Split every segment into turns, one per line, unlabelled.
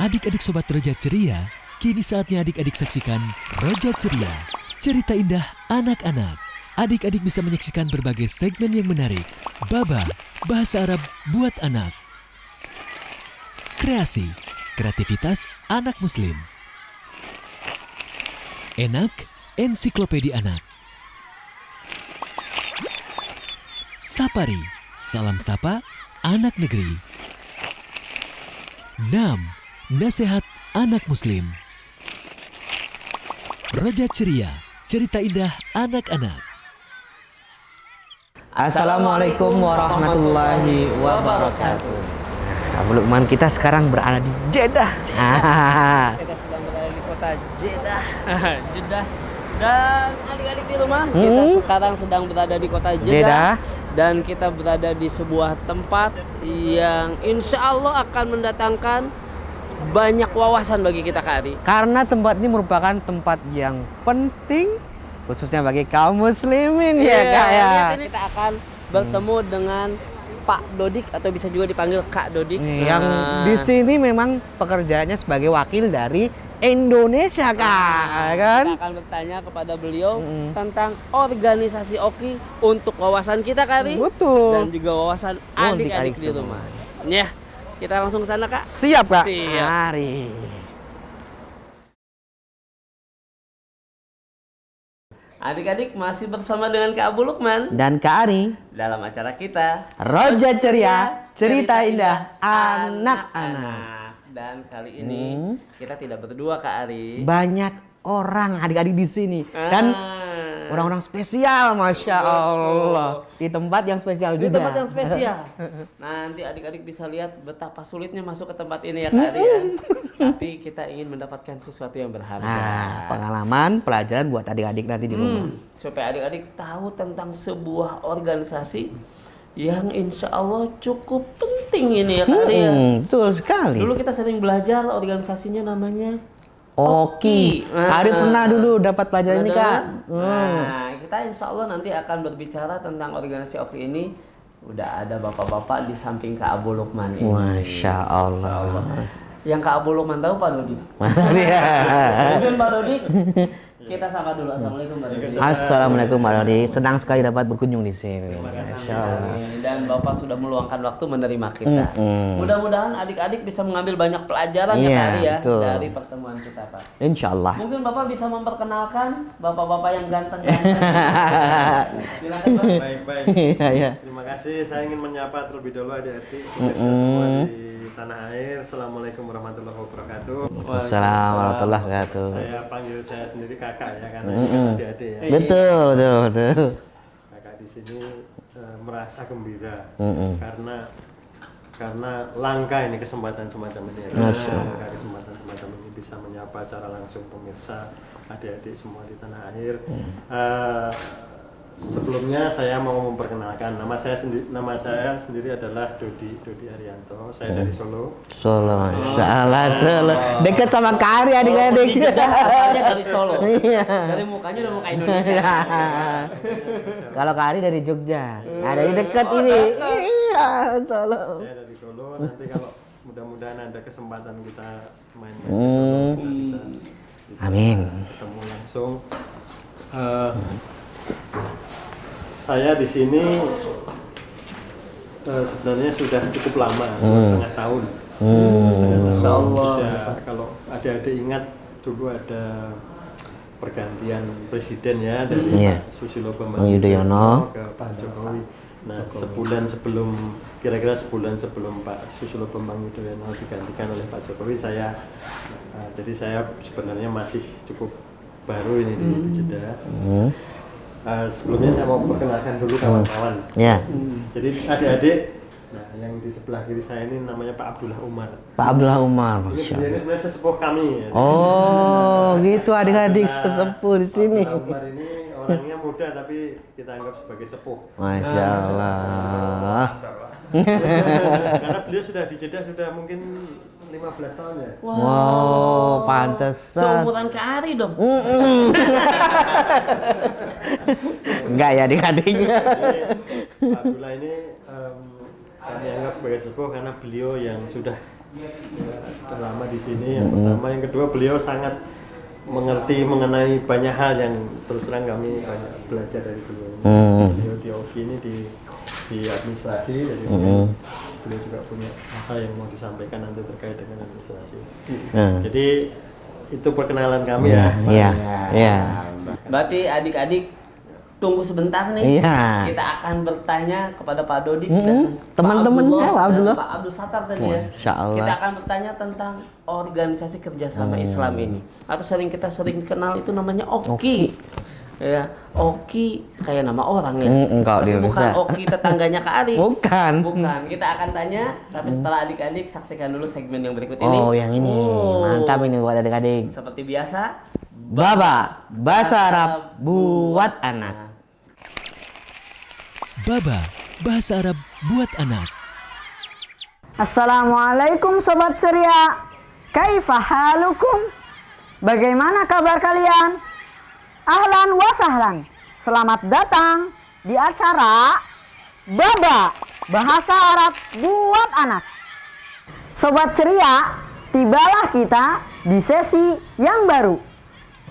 Adik-adik Sobat Roja Ceria, kini saatnya adik-adik saksikan Roja Ceria, cerita indah anak-anak. Adik-adik bisa menyaksikan berbagai segmen yang menarik. Baba, bahasa Arab buat anak. Kreasi, kreativitas anak muslim. Enak, ensiklopedia anak. Sapari, salam sapa anak negeri. Nam, nasihat anak muslim. Roja Ceria, cerita indah anak-anak.
Assalamualaikum warahmatullahi wabarakatuh. Abu Lukman, kita sekarang berada di Jeddah.
Kita sedang berada di kota Jeddah. Jeddah. Dan adik-adik di rumah, kita sekarang sedang berada di kota Jeddah. Dan kita berada di sebuah tempat yang insya Allah akan mendatangkan banyak wawasan bagi kita, Kak Ari.
Karena tempat ini merupakan tempat yang penting khususnya bagi kaum muslimin ya Kak ya.
Ini kita akan bertemu dengan Pak Dodik atau bisa juga dipanggil Kak Dodik.
Yang di sini memang pekerjaannya sebagai wakil dari Indonesia Kak, kan?
Kita akan bertanya kepada beliau tentang organisasi OKI untuk wawasan kita, Kak Ari.
Betul.
Dan juga wawasan adik-adik di rumah. Ya, kita langsung ke sana, Kak.
Siap Kak.
Siap.
Mari.
Adik-adik masih bersama dengan Kak Abu Lukman
Dan Kak Ari,
dalam acara kita
Roja Ceria, cerita indah anak-anak.
Dan kali ini kita tidak berdua, Kak Ari.
Banyak orang adik-adik di sini dan orang-orang spesial, masya Allah, di tempat yang spesial
Di
juga.
tempat yang spesial. Nanti adik-adik bisa lihat betapa sulitnya masuk ke tempat ini ya, Kak Ari ya. Tapi kita ingin mendapatkan sesuatu yang berharga.
Nah, pengalaman, pelajaran buat adik-adik nanti di rumah.
Supaya adik-adik tahu tentang sebuah organisasi yang insya Allah cukup penting ini ya, Kak Ari ya.
Betul sekali.
Dulu kita sering belajar organisasinya namanya
Oki. Ari pernah dulu dapat pelajaran ini Kak.
Nah, kita insya Allah nanti akan berbicara tentang organisasi Oki ini. Udah ada bapak-bapak di samping Kak Abu Lukman ini.
Masya Allah.
Yang Kak Abu Lukman tahu Pak Dodik. Mungkin Pak Dodik. Kita sapa dulu. Assalamualaikum Pak Dodik.
Assalamualaikum Pak Dodik. Senang sekali dapat berkunjung di sini. Masya Allah.
Dan Bapak sudah meluangkan waktu menerima kita. Mudah-mudahan adik-adik bisa mengambil banyak pelajaran ya Kak Ari ya dari pertemuan kita, Pak.
Insya Allah.
Mungkin Bapak bisa memperkenalkan bapak-bapak yang ganteng-ganteng. Silakan Pak.
Baik.
Iya.
Terima kasih. Saya ingin menyapa terlebih dahulu adik-adik pemirsa semua di tanah air. Assalamualaikum warahmatullahi wabarakatuh.
Assalamualaikum warahmatullahi wabarakatuh.
Saya panggil saya sendiri kakak ya karena kita adik-adik ya.
Betul.
Kakak di sini merasa gembira karena langka ini kesempatan semacam ini ya. Langka kesempatan semacam ini bisa menyapa secara langsung pemirsa adik-adik semua di tanah air. Sebelumnya saya mau memperkenalkan nama saya sendiri adalah Dodi Arianto. Saya dari Solo.
Solo. Dekat sama Kak Ari adik-adik.
Asalnya dari Solo.
Iya.
Dari mukanya udah muka Indonesia.
Kalau Kak Ari dari Jogja. Nah, dari dekat ini. Iya, Solo.
Saya dari Solo. Nanti kalau mudah-mudahan ada kesempatan kita main ke Solo, kita bisa
Amin.
ketemu langsung. Saya di sini sebenarnya sudah cukup lama, 2,5 tahun.
Insya Allah.
Sejak, kalau adik-adik ingat dulu ada pergantian presiden ya dari Pak Susilo Bambang Yudhoyono ke Pak Jokowi. Nah, kira-kira sebulan sebelum Pak Susilo Bambang Yudhoyono digantikan oleh Pak Jokowi, jadi saya sebenarnya masih cukup baru ini di Jeddah. Sebelumnya saya mau perkenalkan dulu kawan-kawan. Jadi adik-adik, nah yang di sebelah kiri saya ini namanya Pak Abdullah Umar.
Pak Abdullah Umar, Masya
Ini sebenarnya sesepuh kami. Ya.
Oh, gitu adik-adik sesepuh di sini.
Pak Abdullah Umar ini orangnya muda tapi kita anggap sebagai sepuh.
Masya Allah.
Karena beliau sudah di Jeddah sudah mungkin 15 tahun ya.
Wow, pantesan.
Seumuran Kak Ari dong.
Enggak ya adik-adiknya.
Pak Abdullah ini kami anggap sebagai sepuh karena beliau yang sudah sudah lama di sini. Yang pertama, yang kedua beliau sangat mengerti mengenai banyak hal yang terus terang kami banyak belajar dari beliau. Beliau di OKI ini di administrasi, jadi beliau juga punya hal yang mau disampaikan nanti terkait dengan administrasi. Jadi itu perkenalan kami ya.
Iya.
Berarti adik-adik tunggu sebentar nih.
Iya.
Kita akan bertanya kepada Pak Dodi
Teman-temannya Pak Abdullah.
Pak Abdul Sattar tadi ya.
Masya Allah.
Kita akan bertanya tentang organisasi kerjasama Islam ini. Atau kita sering kenal itu namanya OKI. Ya, OKI kayak nama orang ya.
Kalau di
Tapi bukan
Indonesia.
OKI tetangganya Kak Ali.
Bukan.
Kita akan tanya, tapi setelah adik-adik saksikan dulu segmen yang berikut ini.
Oh, yang ini. Mantap ini buat adik-adik.
Seperti biasa,
Baba, bahasa Arab buat anak.
Baba, bahasa Arab buat anak.
Assalamualaikum Sobat Ceria. Kaifa halukum? Bagaimana kabar kalian? Ahlan wa sahlan. Selamat datang di acara Baba, bahasa Arab buat anak. Sobat Ceria, tibalah kita di sesi yang baru.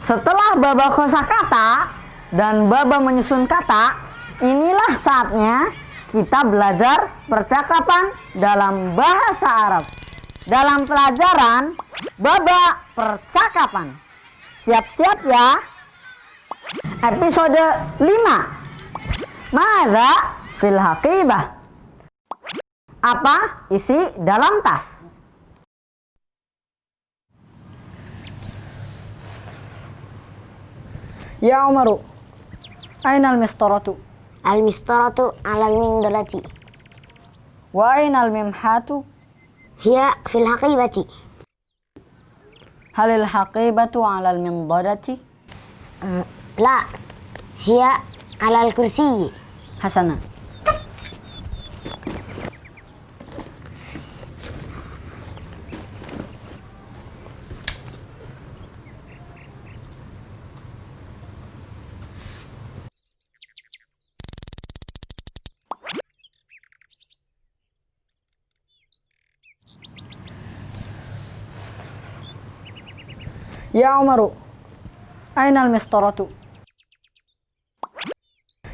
Setelah Baba kosakata dan Baba menyusun kata, inilah saatnya kita belajar percakapan dalam bahasa Arab. Dalam pelajaran Baba percakapan. Siap-siap ya. Episode 5. Mada fil haqibah. Apa isi dalam tas? Ya Umaru, aina al-mistaratu?
المسطرة على المنضلة
Wa aina al-mimhatu?
هي في الحقيبة
Hal al-haqibatu ala al-mindarati?
لا هي على الكرسي
Hasana. Ya Umaru, aina al-mistaratu?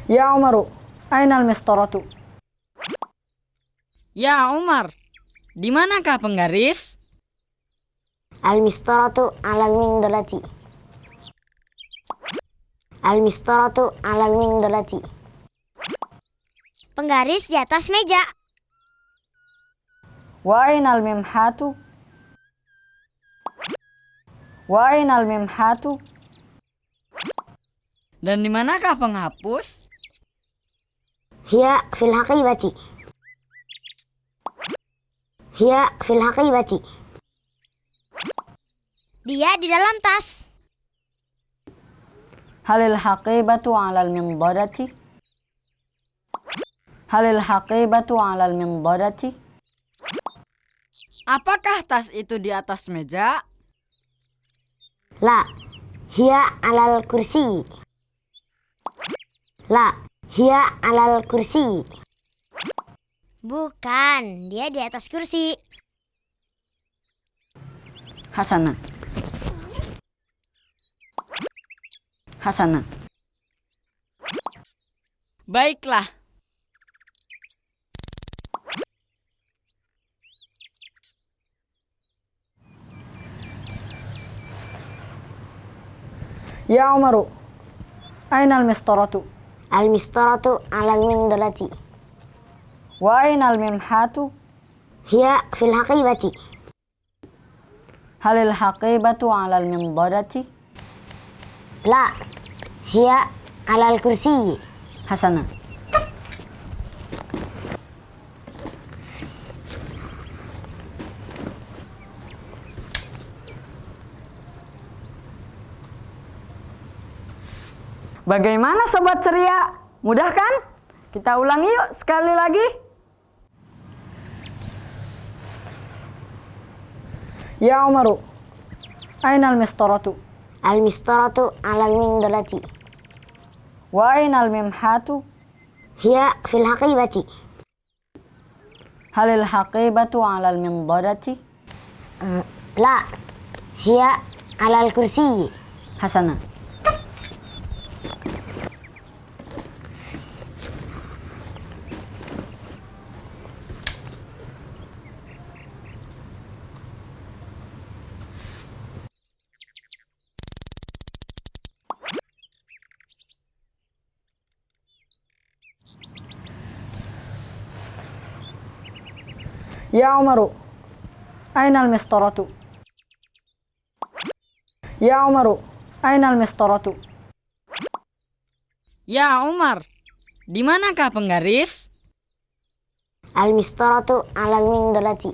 Ya Umaru, aina al-mistaratu?
Ya Umar, di manakah penggaris?
المسطرة على المنضلة المسطرة على المنضلة Penggaris di atas meja.
Wa aina al-mimhatu? Wa aina al-mimhatu?
Dan di manakah penghapus?
هي في الحقيبة هي في الحقيبة Dia di dalam tas.
Halil haqibatu ala al-mindarati? Halil haqibatu ala al-mindarati?
Apakah tas itu di atas meja?
لا هي على الكرسي لا هي على الكرسي Bukan, dia di atas kursi.
Hasana. Hasana.
Baiklah.
Ya Umaru, aina al-mistaratu?
المسطرة على المنضلة
Wa aina al-mimhatu?
هي في الحقيبة
Halil haqibatu ala al-mindarati?
لا هي على الكرسي
Hasana. Bagaimana Sobat Ceria? Mudah kan? Kita ulangi yuk sekali lagi. Ya Umaru, aina al-mistaratu?
المسطرة على المنضلة
Wa aina al-mimhatu?
هي في الحقيبة
Halil haqibatu ala al-mindarati?
لا هي على الكرسي.
Hasanah. Ya Umaru, aina al-mistaratu? Ya Umaru, aina al-mistaratu?
Ya Umar, di manakah penggaris?
المسطرة على المنضلة.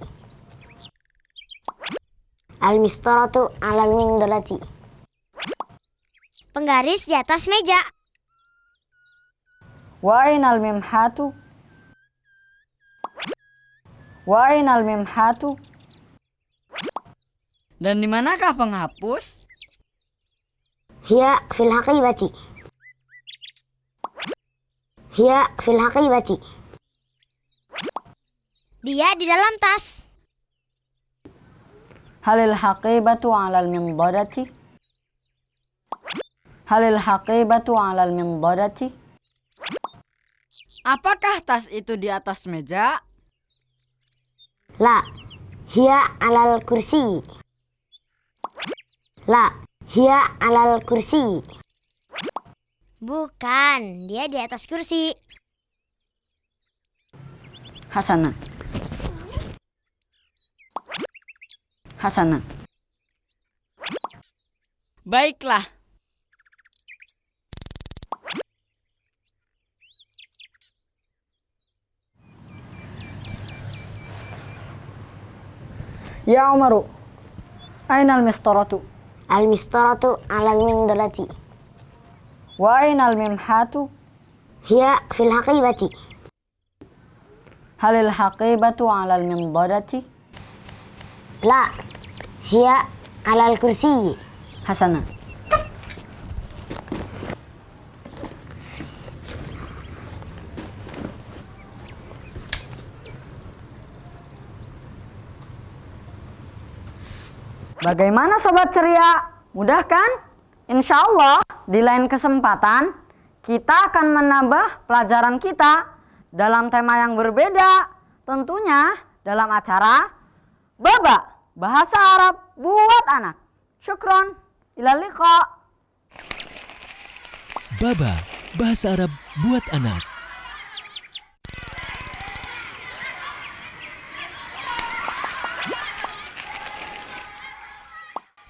المسطرة على المنضلة. Penggaris di atas meja.
Wa aina al-mimhatu? Wa aina al-mimhatu?
Dan di manakah penghapus?
هي في الحقيبة. هي في الحقيبة. Dia di dalam tas.
Halil haqibatu 'ala al-mindadati? Halil haqibatu 'ala al-mindadati?
Apakah tas itu di atas meja?
لا هي على الكرسي. لا هي على الكرسي. Bukan, dia di atas kursi.
Hasanah. Hasanah.
Baiklah.
Ya Umaru, aina al-mistaratu?
المسطرة على المنضلة.
Wa aina al-mimhatu?
هي في الحقيبة.
Halil haqibatu 'ala al-mindadati?
لا هي على الكرسي.
Hasanah. Bagaimana Sobat Ceria? Mudah kan? Insya Allah di lain kesempatan kita akan menambah pelajaran kita dalam tema yang berbeda. Tentunya dalam acara Baba Bahasa Arab buat anak. Syukron. Ilal liqa.
Baba Bahasa Arab buat anak.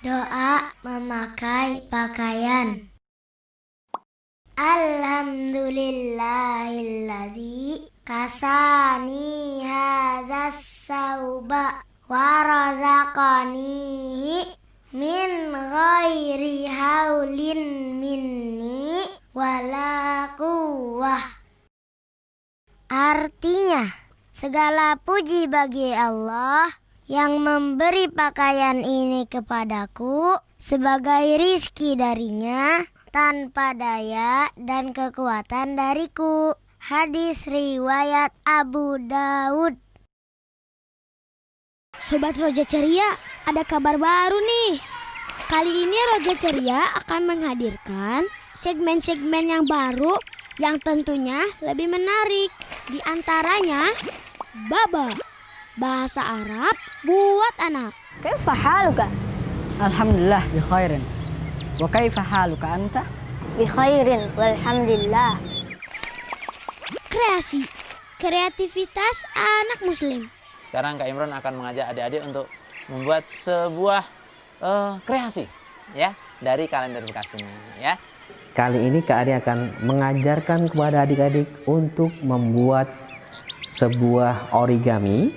Doa memakai pakaian. Alhamdulillahilladzi kasani hadzas sauba wa razaqanihi min ghairi haulin minni wala quwwah. Artinya, segala puji bagi Allah yang memberi pakaian ini kepadaku sebagai rizki darinya tanpa daya dan kekuatan dariku. Hadis riwayat Abu Daud. Sobat Roja Ceria, ada kabar baru nih. Kali ini Roja Ceria akan menghadirkan segmen-segmen yang baru yang tentunya lebih menarik. Di antaranya Baba Bahasa Arab buat anak.
Kaifa haluka? Alhamdulillah bi khairin. Wa kaifa haluka anta?
Bi khairin walhamdulillah. Kreasi, kreativitas anak muslim.
Sekarang Kak Imron akan mengajak adik-adik untuk membuat sebuah kreasi ya dari kalender bekas ini ya.
Kali ini Kak Ari akan mengajarkan kepada adik-adik untuk membuat sebuah origami,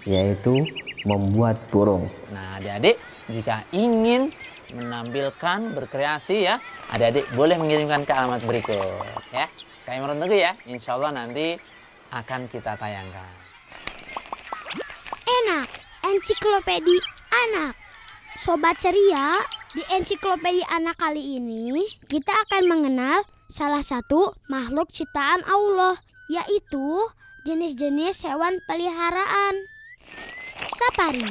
yaitu membuat burung.
Nah, adik-adik jika ingin menampilkan berkreasi ya, adik-adik boleh mengirimkan ke alamat berikut ya. Kak Imron tunggu ya, insya Allah nanti akan kita tayangkan.
Enak, ensiklopedi anak. Sobat Ceria, di ensiklopedi anak kali ini kita akan mengenal salah satu makhluk ciptaan Allah, yaitu jenis-jenis hewan peliharaan. Sapari.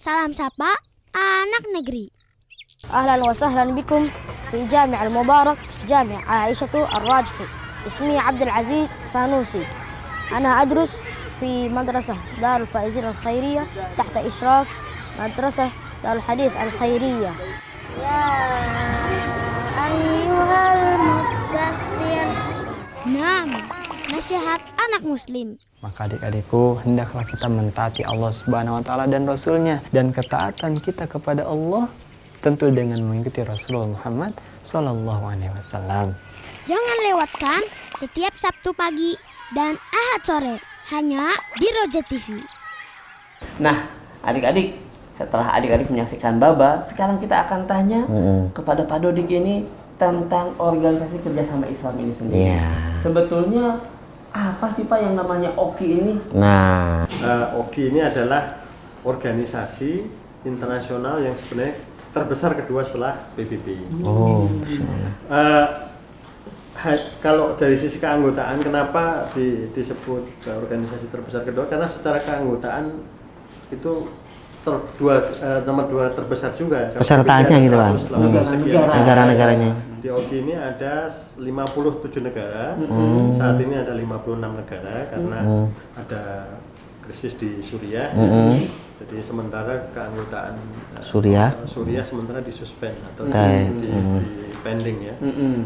Salam sapa anak negeri.
أهلا وسهلا بكم في جامع المبارك جامع عائشة الراجحي. اسمي عبد العزيز سانوسي. أنا أدرس في مدرسة دار الفائزين الخيرية تحت إشراف مدرسة دار الحديث الخيرية.
Ya ayyuhal muddathir. Naam, nasihat anak muslim.
Maka adik-adikku, hendaklah kita mentaati Allah Subhanahu wa taala dan Rasul-Nya, dan ketaatan kita kepada Allah tentu dengan mengikuti Rasulullah Muhammad sallallahu alaihi wasallam.
Jangan lewatkan setiap Sabtu pagi dan Ahad sore hanya di Roja TV.
Nah, adik-adik, setelah adik-adik menyaksikan Baba, sekarang kita akan tanya kepada Pak Dodik ini tentang organisasi kerjasama Islam ini sendiri. Sebetulnya apa sih Pak yang namanya OKI ini?
Nah,
OKI ini adalah organisasi internasional yang sebenarnya terbesar kedua setelah PBB. Kalau dari sisi keanggotaan, kenapa disebut organisasi terbesar kedua? Karena secara keanggotaan itu nomor 2 terbesar juga.
pesertanya gitu Pak. Negara-negaranya.
Di OKI ini ada 57 negara. Saat ini ada 56 negara karena ada krisis di Suriah. Jadi sementara keanggotaan Suriah sementara disuspend atau di pending ya.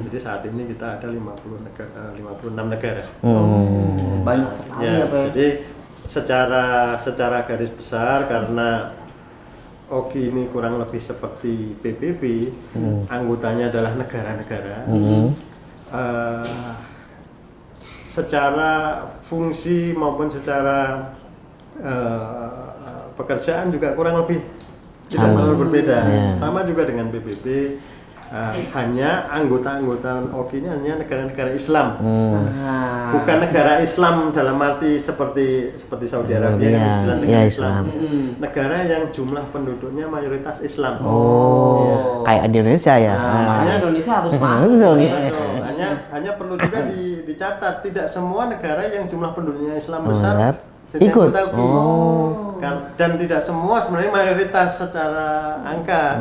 Jadi saat ini kita ada 56 negara.
Banyak sekali
ya,
Pak.
Jadi secara garis besar, karena OKI ini kurang lebih seperti PBB, anggotanya adalah negara-negara. Secara fungsi maupun secara pekerjaan juga kurang lebih tidak terlalu berbeda. Sama juga dengan PBB, hanya anggota-anggota OKI ini hanya negara-negara Islam. Bukan negara Islam dalam arti seperti Saudi Arabia, negara Islam. Negara yang jumlah penduduknya mayoritas Islam.
Kayak di Indonesia ya.
Makanya Indonesia harus masuk.
Hanya perlu juga dicatat, tidak semua negara yang jumlah penduduknya Islam besar
ikut.
Dan tidak semua sebenarnya mayoritas secara angka.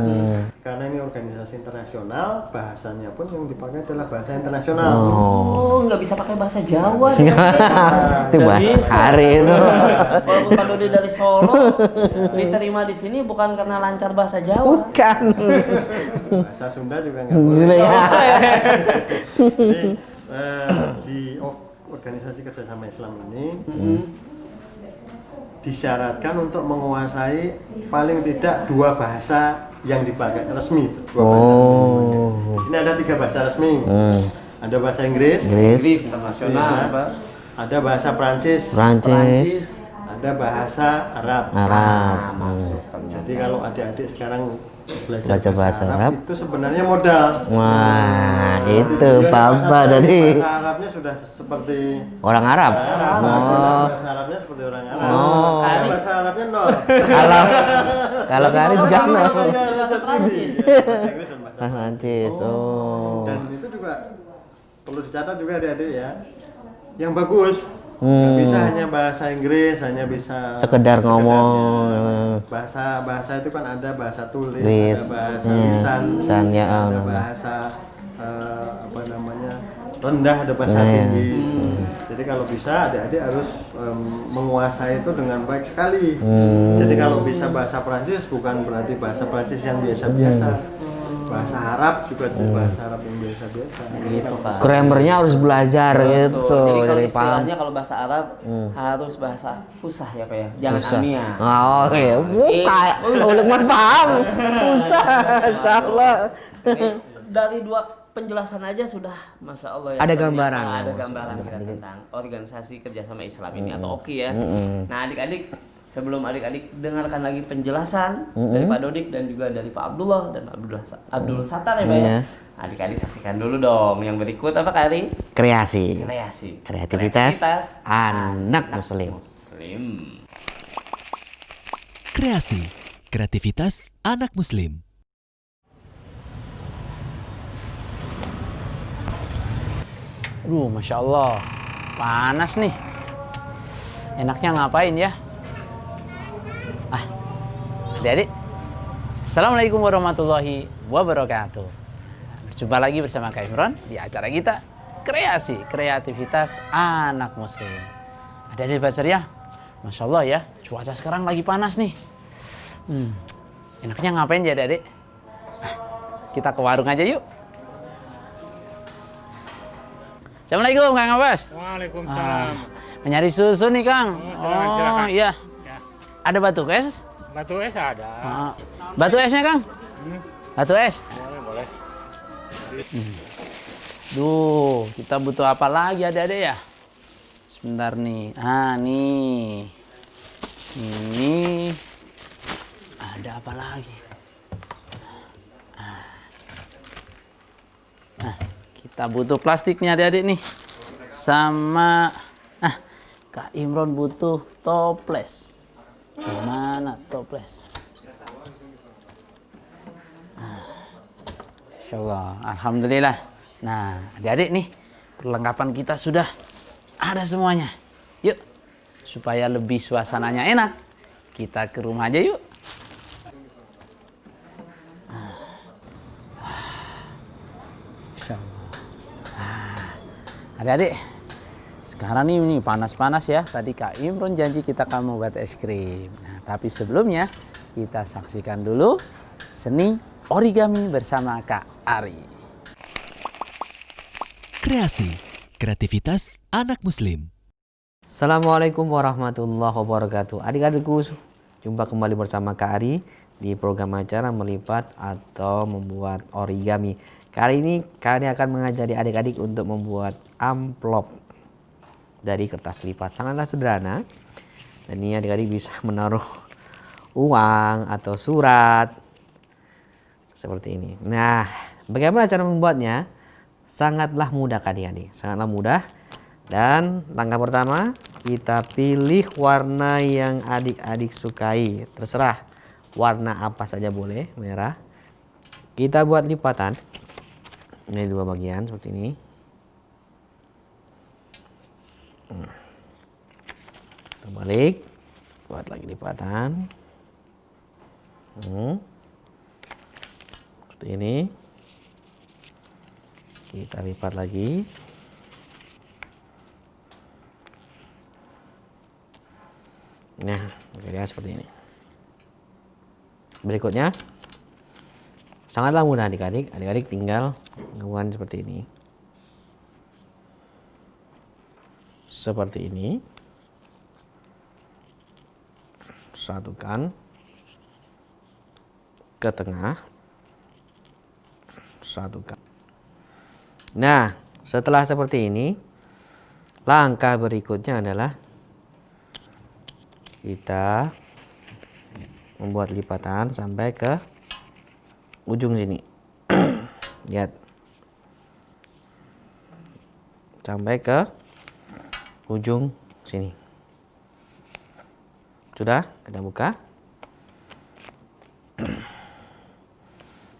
Karena ini organisasi internasional, bahasanya pun yang dipakai adalah bahasa internasional.
Nggak bisa pakai bahasa Jawa.
Itu bahasa hari itu.
Walaupun Pak Dodi dari Solo, diterima di sini bukan karena lancar bahasa Jawa.
Bukan.
Bahasa Sunda juga nggak boleh. Jadi di organisasi kerjasama Islam ini disyaratkan untuk menguasai paling tidak 2 bahasa yang dipakai resmi. 2 bahasa. Di sini ada 3 bahasa resmi. Ada bahasa Inggris internasional, ada bahasa Prancis, ada bahasa Arab. Jadi kalau adik-adik sekarang belajar bahasa Arab itu sebenarnya modal.
Wah, itu Papa tadi.
Bahasa Arabnya sudah seperti
orang Arab.
Bahasa Arabnya seperti orang Arab. Bahasa Arabnya nol.
Kalau kali juga nol.
Bahasa Prancis.
Bahasa Inggris dan bahasa
Prancis.
Dan itu juga perlu dicatat juga adik-adik ya. Yang bagus. Nggak bisa hanya bahasa Inggris, hanya bisa
sekedar ngomong.
Bahasa itu kan ada bahasa tulis, ada bahasa lisan, ada bahasa rendah, ada bahasa tinggi. Jadi kalau bisa adik-adik harus menguasai itu dengan baik sekali. Jadi kalau bisa bahasa Prancis bukan berarti bahasa Prancis yang biasa-biasa. Bahasa Arab juga bahasa Arab yang biasa-biasa.
Gitu Pak.
Grammarnya harus belajar gitu.
Jadi kalau istilahnya kalau bahasa Arab harus bahasa fusah ya Pak ya. Jangan amiyah.
Oh iya, bukan. Ulama paham. Fusah, insyaallah.
Dari 2 penjelasan aja sudah Masya Allah ya.
Ada gambaran.
Ada gambaran kita tentang organisasi kerjasama Islam ini atau OKI ya. Nah adik-adik, sebelum adik-adik dengarkan lagi penjelasan dari Pak Dodik dan juga dari Pak Abdullah dan Abdul Sattar ya Pak ya. Adik-adik saksikan dulu dong yang berikut apa Kari?
Kreativitas anak muslim.
Kreativitas anak muslim.
Masya Allah, panas nih. Enaknya ngapain ya? Adik-adik, Assalamualaikum warahmatullahi wabarakatuh. Berjumpa lagi bersama Kak Imron di acara kita kreativitas anak muslim. Adik-adik ceria, Masya Allah ya, cuaca sekarang lagi panas nih. Enaknya ngapain ya adik-adik? Kita ke warung aja yuk. Assalamualaikum Kang Abbas.
Waalaikumsalam.
Mencari susu nih Kang.
Silakan.
Iya.
Ya.
Ada batu es?
Batu es ada.
Batu esnya Kang? Batu es?
Boleh.
Duh, kita butuh apa lagi adik-adik ya? Sebentar nih. Nih. Ini. Ada apa lagi? Kita butuh plastiknya adik-adik nih. Sama Kak Imron butuh toples. Gimana toples? Insya Allah, alhamdulillah. Nah, adik-adik nih, perlengkapan kita sudah ada semuanya. Yuk, supaya lebih suasananya enak, kita ke rumah aja yuk. Adik-adik, sekarang ini panas-panas ya. Tadi Kak Imron janji kita akan membuat es krim. Nah, tapi sebelumnya kita saksikan dulu seni origami bersama Kak Ari.
Kreasi, kreativitas anak muslim.
Assalamualaikum warahmatullahi wabarakatuh. Adik-adikku, jumpa kembali bersama Kak Ari di program acara melipat atau membuat origami. Kali ini Kak Ari akan mengajari adik-adik untuk membuat amplop dari kertas lipat. Sangatlah sederhana. Dan ini adik-adik bisa menaruh uang atau surat seperti ini. Nah, bagaimana cara membuatnya? Sangatlah mudah adik-adik. Sangatlah mudah. Dan langkah pertama, kita pilih warna yang adik-adik sukai. Terserah warna apa saja boleh, merah. Kita buat lipatan. Ini dua bagian seperti ini. Kita balik, buat lagi lipatan. Seperti ini. Kita lipat lagi. Nah, kira-kira seperti ini. Berikutnya, sangatlah mudah adik-adik. Adik-adik tinggal melakukan seperti ini. Seperti ini. Satukan ke tengah. Satukan. Nah, setelah seperti ini, langkah berikutnya adalah kita membuat lipatan sampai ke ujung sini. Lihat. Sampai ke ujung sini. Sudah, kita buka.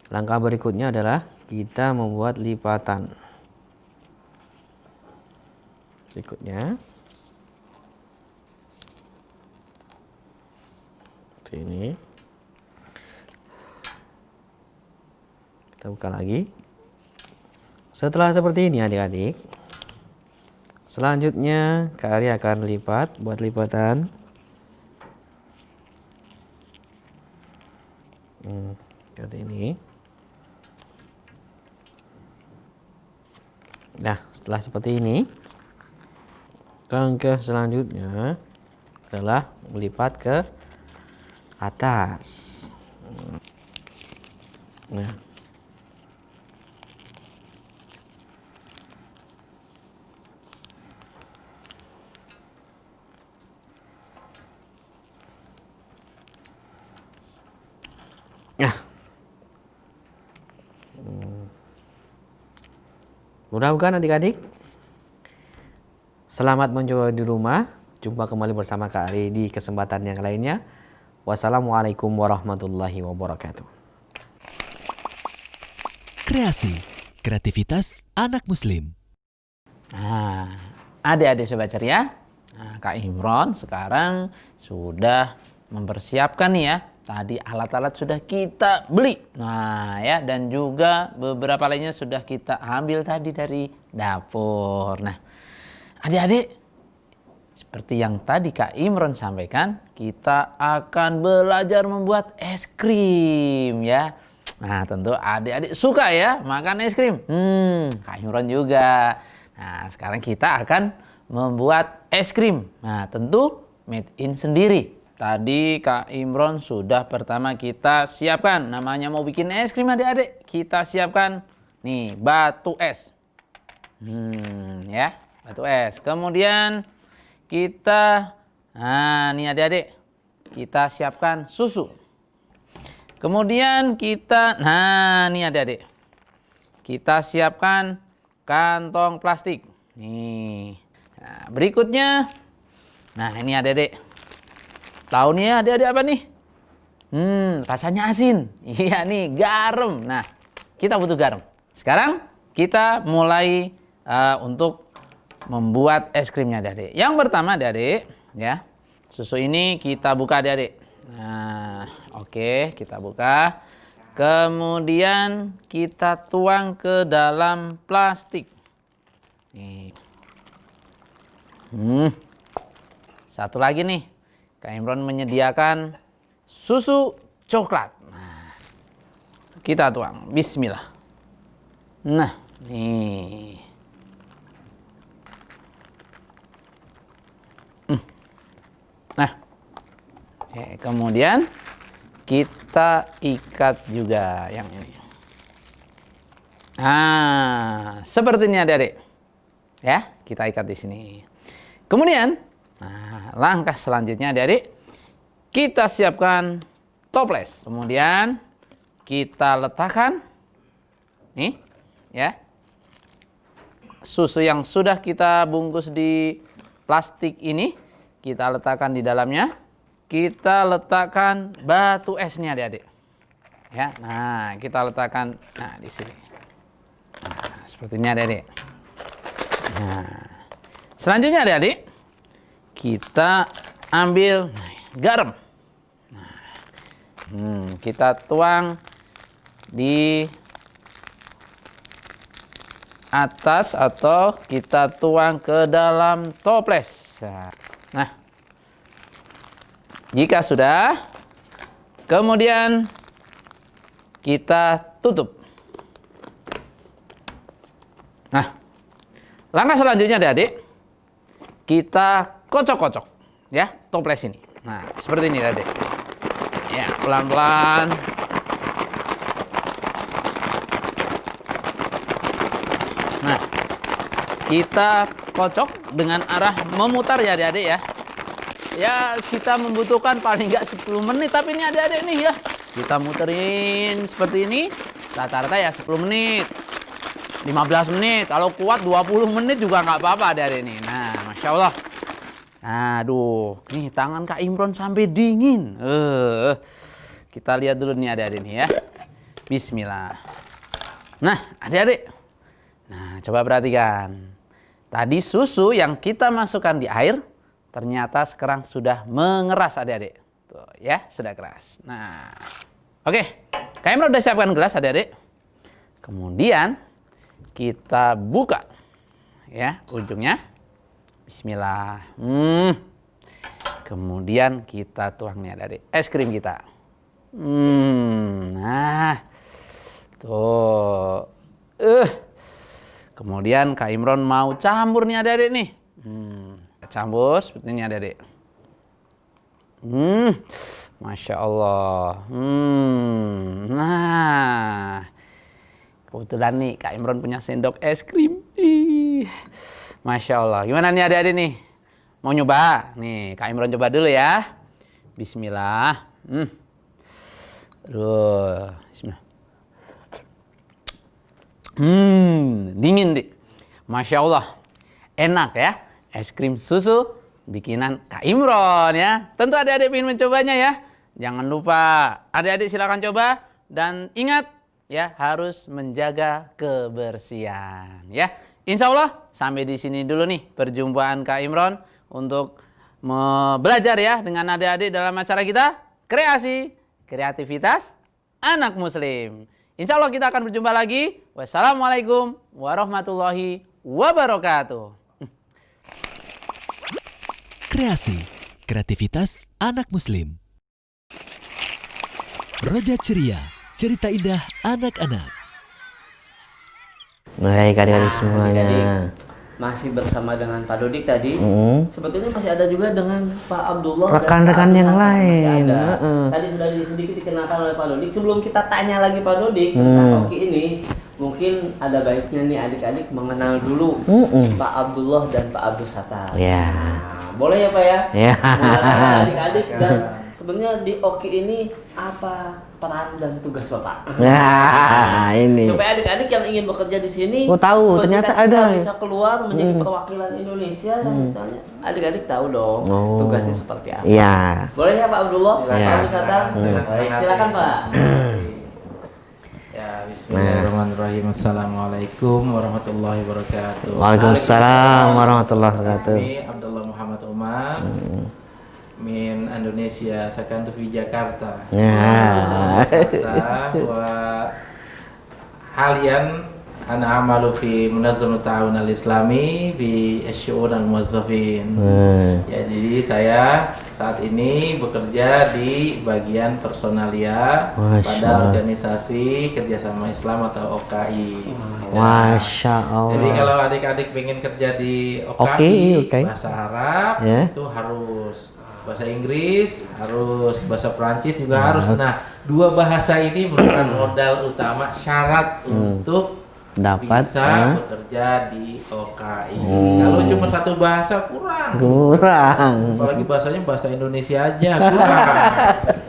Langkah berikutnya adalah kita membuat lipatan. Berikutnya seperti ini. Kita buka lagi. Setelah seperti ini adik-adik, selanjutnya Kak Ari akan lipat, buat lipatan. Seperti ini. Nah, setelah seperti ini, langkah selanjutnya adalah melipat ke atas. Nah, mudah bukan adik-adik? Selamat mencoba di rumah. Jumpa kembali bersama Kak Ari di kesempatan yang lainnya. Wassalamualaikum warahmatullahi wabarakatuh.
Kreasi, kreativitas anak muslim.
Nah, adik-adik sobat ceria, Kak Imron sekarang sudah mempersiapkan nih ya Tadi alat-alat sudah kita beli. Nah, ya, dan juga beberapa lainnya sudah kita ambil tadi dari dapur. Nah, adik-adik, seperti yang tadi Kak Imron sampaikan, kita akan belajar membuat es krim, ya. Nah, tentu adik-adik suka ya makan es krim. Kak Imron juga. Nah, sekarang kita akan membuat es krim. Nah, tentu made in sendiri. Tadi Kak Imron sudah pertama kita siapkan. Namanya mau bikin es krim adik-adik. Kita siapkan nih batu es. Ya, batu es. Kemudian kita, nah nih adik-adik, kita siapkan susu. Kemudian kita, nah nih adik-adik, kita siapkan kantong plastik. Nih. Nah, berikutnya, nah ini adik-adik. Tahu nih adik-adik apa nih? Rasanya asin. Iya nih, garam. Nah, kita butuh garam. Sekarang kita mulai untuk membuat es krimnya adik-adik. Yang pertama adik-adik, ya. Susu ini kita buka adik-adik. Nah, oke, kita buka. Kemudian kita tuang ke dalam plastik. Nih. Satu lagi nih. Kak Imron menyediakan susu coklat. Nah, kita tuang. Bismillah. Nah, nih. Nah, kemudian kita ikat juga yang ini. Nah, seperti ini adik-adik. Ya, kita ikat di sini. Kemudian, nah, langkah selanjutnya adik-adik, kita siapkan toples. Kemudian kita letakkan nih, ya, susu yang sudah kita bungkus di plastik ini, kita letakkan di dalamnya. Kita letakkan batu esnya adik-adik. Ya, nah kita letakkan, nah di sini. Nah, seperti ini adik-adik. Nah, selanjutnya adik-adik, kita ambil garam. Nah, kita tuang di atas atau kita tuang ke dalam toples. Nah, jika sudah, kemudian kita tutup. Nah, langkah selanjutnya adik-adik, kita kocok-kocok ya toples ini. Nah, seperti ini adik. Ya, pelan-pelan. Nah, kita kocok dengan arah memutar ya adik-adik ya. Ya, kita membutuhkan paling nggak 10 menit, tapi ini adik-adik nih ya. Kita muterin seperti ini, rata-rata ya 10 menit. 15 menit, kalau kuat 20 menit juga nggak apa-apa adik-adik ini. Nah, Masya Allah. Aduh, nih tangan Kak Imron sampai dingin. Kita lihat dulu nih adik-adik nih ya. Bismillah. Nah, adik-adik. Nah, coba perhatikan. Tadi susu yang kita masukkan di air, ternyata sekarang sudah mengeras adik-adik. Tuh ya, sudah keras. Nah, oke. Kak Imron udah siapkan gelas adik-adik. Kemudian kita buka ya ujungnya. Bismillah. Kemudian kita tuang nih adik-adik es krim kita. Nah, tuh. Kemudian Kak Imron mau campur nih adik-adik nih. Campur seperti ini adik-adik. Masya Allah. Nah, kebetulan nih Kak Imron punya sendok es krim. Masya Allah. Gimana nih adik-adik nih? Mau nyoba? Nih Kak Imron coba dulu ya. Bismillah. Aduh, bismillah. Dingin deh. Masya Allah. Enak ya. Es krim susu bikinan Kak Imron ya. Tentu adik-adik ingin mencobanya ya. Jangan lupa adik-adik silakan coba. Dan ingat ya, harus menjaga kebersihan ya. Insya Allah sampai di sini dulu nih perjumpaan Kak Imron untuk belajar ya dengan adik-adik dalam acara kita kreasi kreativitas anak muslim. Insya Allah kita akan berjumpa lagi. Wassalamualaikum warahmatullahi wabarakatuh.
Kreasi, kreativitas anak muslim. Roja Ceria, cerita indah anak-anak.
Baik adik-adik semuanya.
Masih bersama dengan Pak Dodik tadi. Sebetulnya masih ada juga dengan Pak Abdullah
rekan-rekan yang lain.
Tadi sudah sedikit dikenalkan oleh Pak Dodik. Sebelum kita tanya lagi Pak Dodik tentang hoki ini, mungkin ada baiknya nih adik-adik mengenal dulu Pak Abdullah dan Pak Abdul Sattar.
Ya.
Boleh ya Pak ya?
Ya.
Mengenalkan adik-adik dan sebenarnya di hoki ini apa peran dan tugas Bapak?
Nah, ini.
Supaya adik-adik yang ingin bekerja di sini,
tahu ternyata ada
bisa keluar menjadi perwakilan Indonesia misalnya. Adik-adik tahu dong tugasnya seperti apa.
Iya.
Boleh ya Pak Abdullah? Pak Abdul Sattar? Baik, silakan Pak.
Ya, bismillahirrahmanirrahim. Assalamualaikum warahmatullahi wabarakatuh.
Waalaikumsalam warahmatullahi wabarakatuh.
Ismi Abdullah Muhammad Umar. Min Indonesia, sakantu fi Jakarta. Jakarta wa halian ana amalu fi munazzamah ta'awun al-islami bi asy-syu'un al-muwazzafin. Jadi saya saat ini bekerja di bagian personalia pada organisasi kerjasama Islam atau OKI.
Masya Allah.
Jadi kalau adik-adik pengen kerja di OKI, bahasa Arab itu harus, bahasa Inggris harus, bahasa Perancis juga harus. Nah, dua bahasa ini merupakan modal utama syarat untuk
dapat
bisa bekerja di OKI. Kalau cuma satu bahasa kurang. Apalagi bahasanya bahasa Indonesia aja kurang.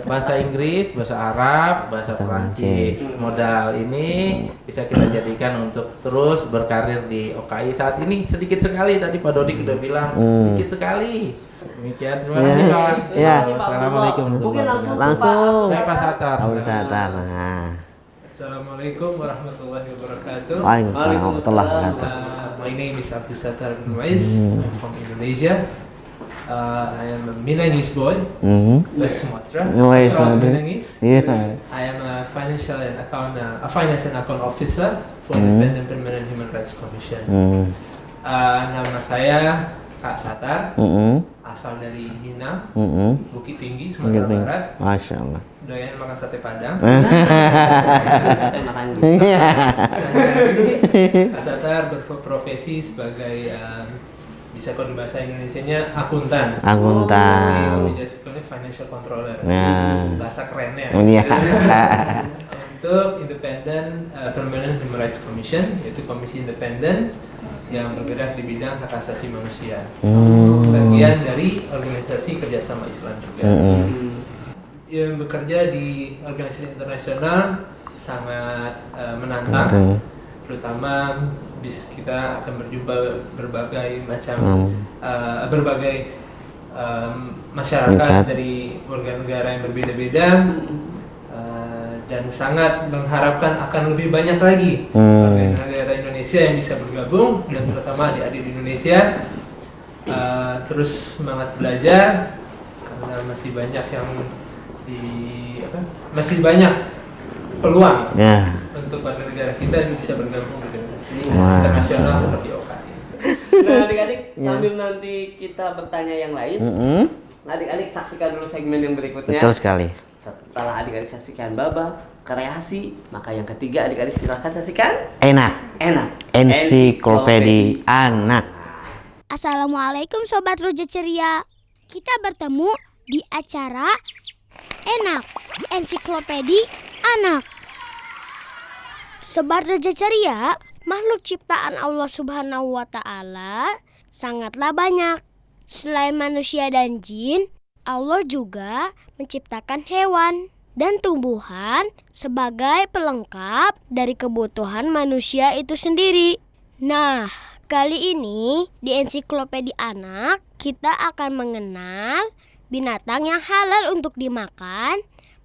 Bahasa Inggris, bahasa Arab, bahasa Perancis. Modal ini bisa kita jadikan untuk terus berkarir di OKI. Saat ini sedikit sekali, tadi Pak Dodik udah bilang sedikit sekali. Demikian, terima kasih Pak.
Ya.
Assalamualaikum warahmatullahi wabarakatuh.
Langsung.
Saya Pak Sattar.
Pak Sattar.
Assalamualaikum warahmatullahi wabarakatuh.
Waalaikumsalam warahmatullahi wabarakatuh.
My name is Abdul Sattar bin Muiz. I'm from Indonesia. I am a Milanese boy, West Sumatra. From Milanese. I am a finance and account officer for Independent Permanent Human Rights Commission. Nama saya Kak Sattar, asal dari Minang, Bukit Tinggi, Sumatera Barat.
Masya Allah.
Doyan makan sate Padang. Kak Sattar berprofesi sebagai bisa kalau bahasa Indonesianya akuntan. Jadi financial controller. Bahasa kerennya. Untuk Independent Permanent Human Rights Commission, yaitu komisi independen yang bergerak di bidang hak asasi manusia. Bagian dari organisasi kerjasama Islam juga. Yang bekerja di organisasi internasional sangat menantang, terutama kita akan berjumpa berbagai macam masyarakat dari warga negara yang berbeda-beda, dan sangat mengharapkan akan lebih banyak lagi warga negara Indonesia yang bisa bergabung, dan terutama adik-adik di Indonesia terus semangat belajar karena masih banyak yang masih banyak peluang untuk warga negara kita yang bisa bergabung di organisasi internasional seperti OKI.
Nah adik-adik, sambil nanti kita bertanya yang lain, adik-adik saksikan dulu segmen yang berikutnya.
Betul sekali.
Setelah adik-adik saksikan Baba kreasi, maka yang ketiga adik-adik silahkan saksikan
Enak. Ensiklopedia Anak.
Assalamualaikum Sobat Roja Ceria. Kita bertemu di acara Enak, Ensiklopedia Anak. Sobat Roja Ceria, makhluk ciptaan Allah Subhanahu wa Ta'ala sangatlah banyak. Selain manusia dan jin, Allah juga menciptakan hewan dan tumbuhan sebagai pelengkap dari kebutuhan manusia itu sendiri. Nah, kali ini di Ensiklopedia Anak kita akan mengenal binatang yang halal untuk dimakan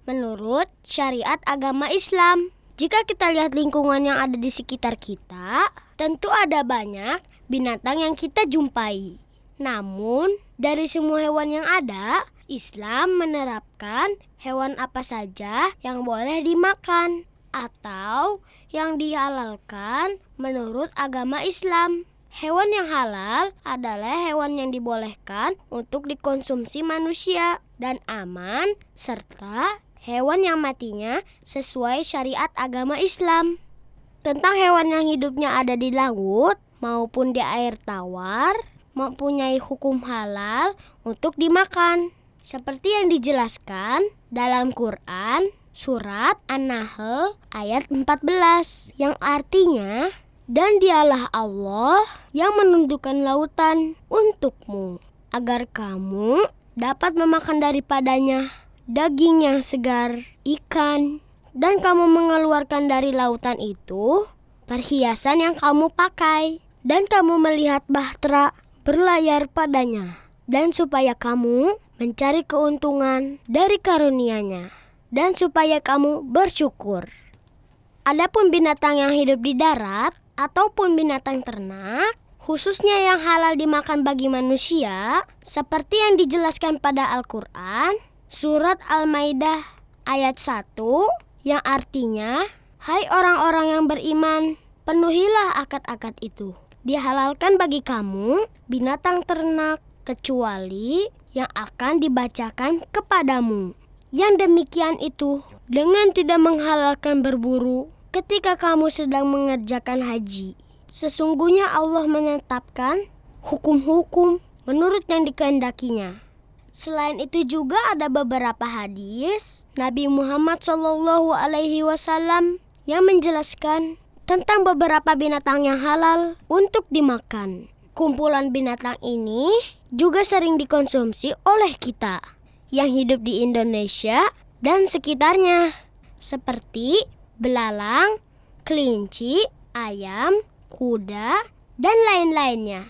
menurut syariat agama Islam. Jika kita lihat lingkungan yang ada di sekitar kita, tentu ada banyak binatang yang kita jumpai. Namun, dari semua hewan yang ada, Islam menerapkan hewan apa saja yang boleh dimakan atau yang dihalalkan menurut agama Islam. Hewan yang halal adalah hewan yang dibolehkan untuk dikonsumsi manusia dan aman, serta hewan yang matinya sesuai syariat agama Islam. Tentang hewan yang hidupnya ada di laut maupun di air tawar, mempunyai hukum halal untuk dimakan. Seperti yang dijelaskan dalam Quran surat An-Nahl ayat 14 yang artinya, dan dialah Allah yang menundukkan lautan untukmu agar kamu dapat memakan daripadanya daging yang segar, ikan, dan kamu mengeluarkan dari lautan itu perhiasan yang kamu pakai, dan kamu melihat bahtera berlayar padanya, dan supaya kamu mencari keuntungan dari karunia-Nya, dan supaya kamu bersyukur. Adapun binatang yang hidup di darat ataupun binatang ternak, khususnya yang halal dimakan bagi manusia, seperti yang dijelaskan pada Al-Quran, surat Al-Maidah ayat 1, yang artinya, hai orang-orang yang beriman, penuhilah akad-akad itu. Dihalalkan bagi kamu binatang ternak, kecuali yang akan dibacakan kepadamu. Yang demikian itu dengan tidak menghalalkan berburu ketika kamu sedang mengerjakan haji. Sesungguhnya Allah menetapkan hukum-hukum menurut yang dikehendakinya. Selain itu juga ada beberapa hadis Nabi Muhammad SAW yang menjelaskan tentang beberapa binatang yang halal untuk dimakan. Kumpulan binatang ini juga sering dikonsumsi oleh kita yang hidup di Indonesia dan sekitarnya, seperti belalang, kelinci, ayam, kuda, dan lain-lainnya.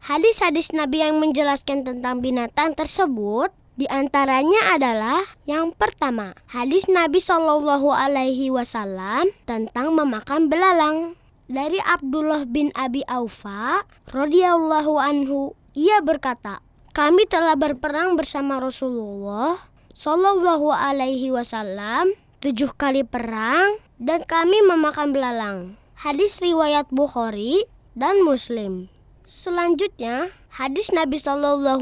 Hadis-hadis Nabi yang menjelaskan tentang binatang tersebut diantaranya adalah yang pertama, hadis Nabi SAW tentang memakan belalang. Dari Abdullah bin Abi Aufa radhiyallahu anhu, ia berkata, kami telah berperang bersama Rasulullah SAW 7 kali perang dan kami memakan belalang. Hadis riwayat Bukhari dan Muslim. Selanjutnya, hadis Nabi SAW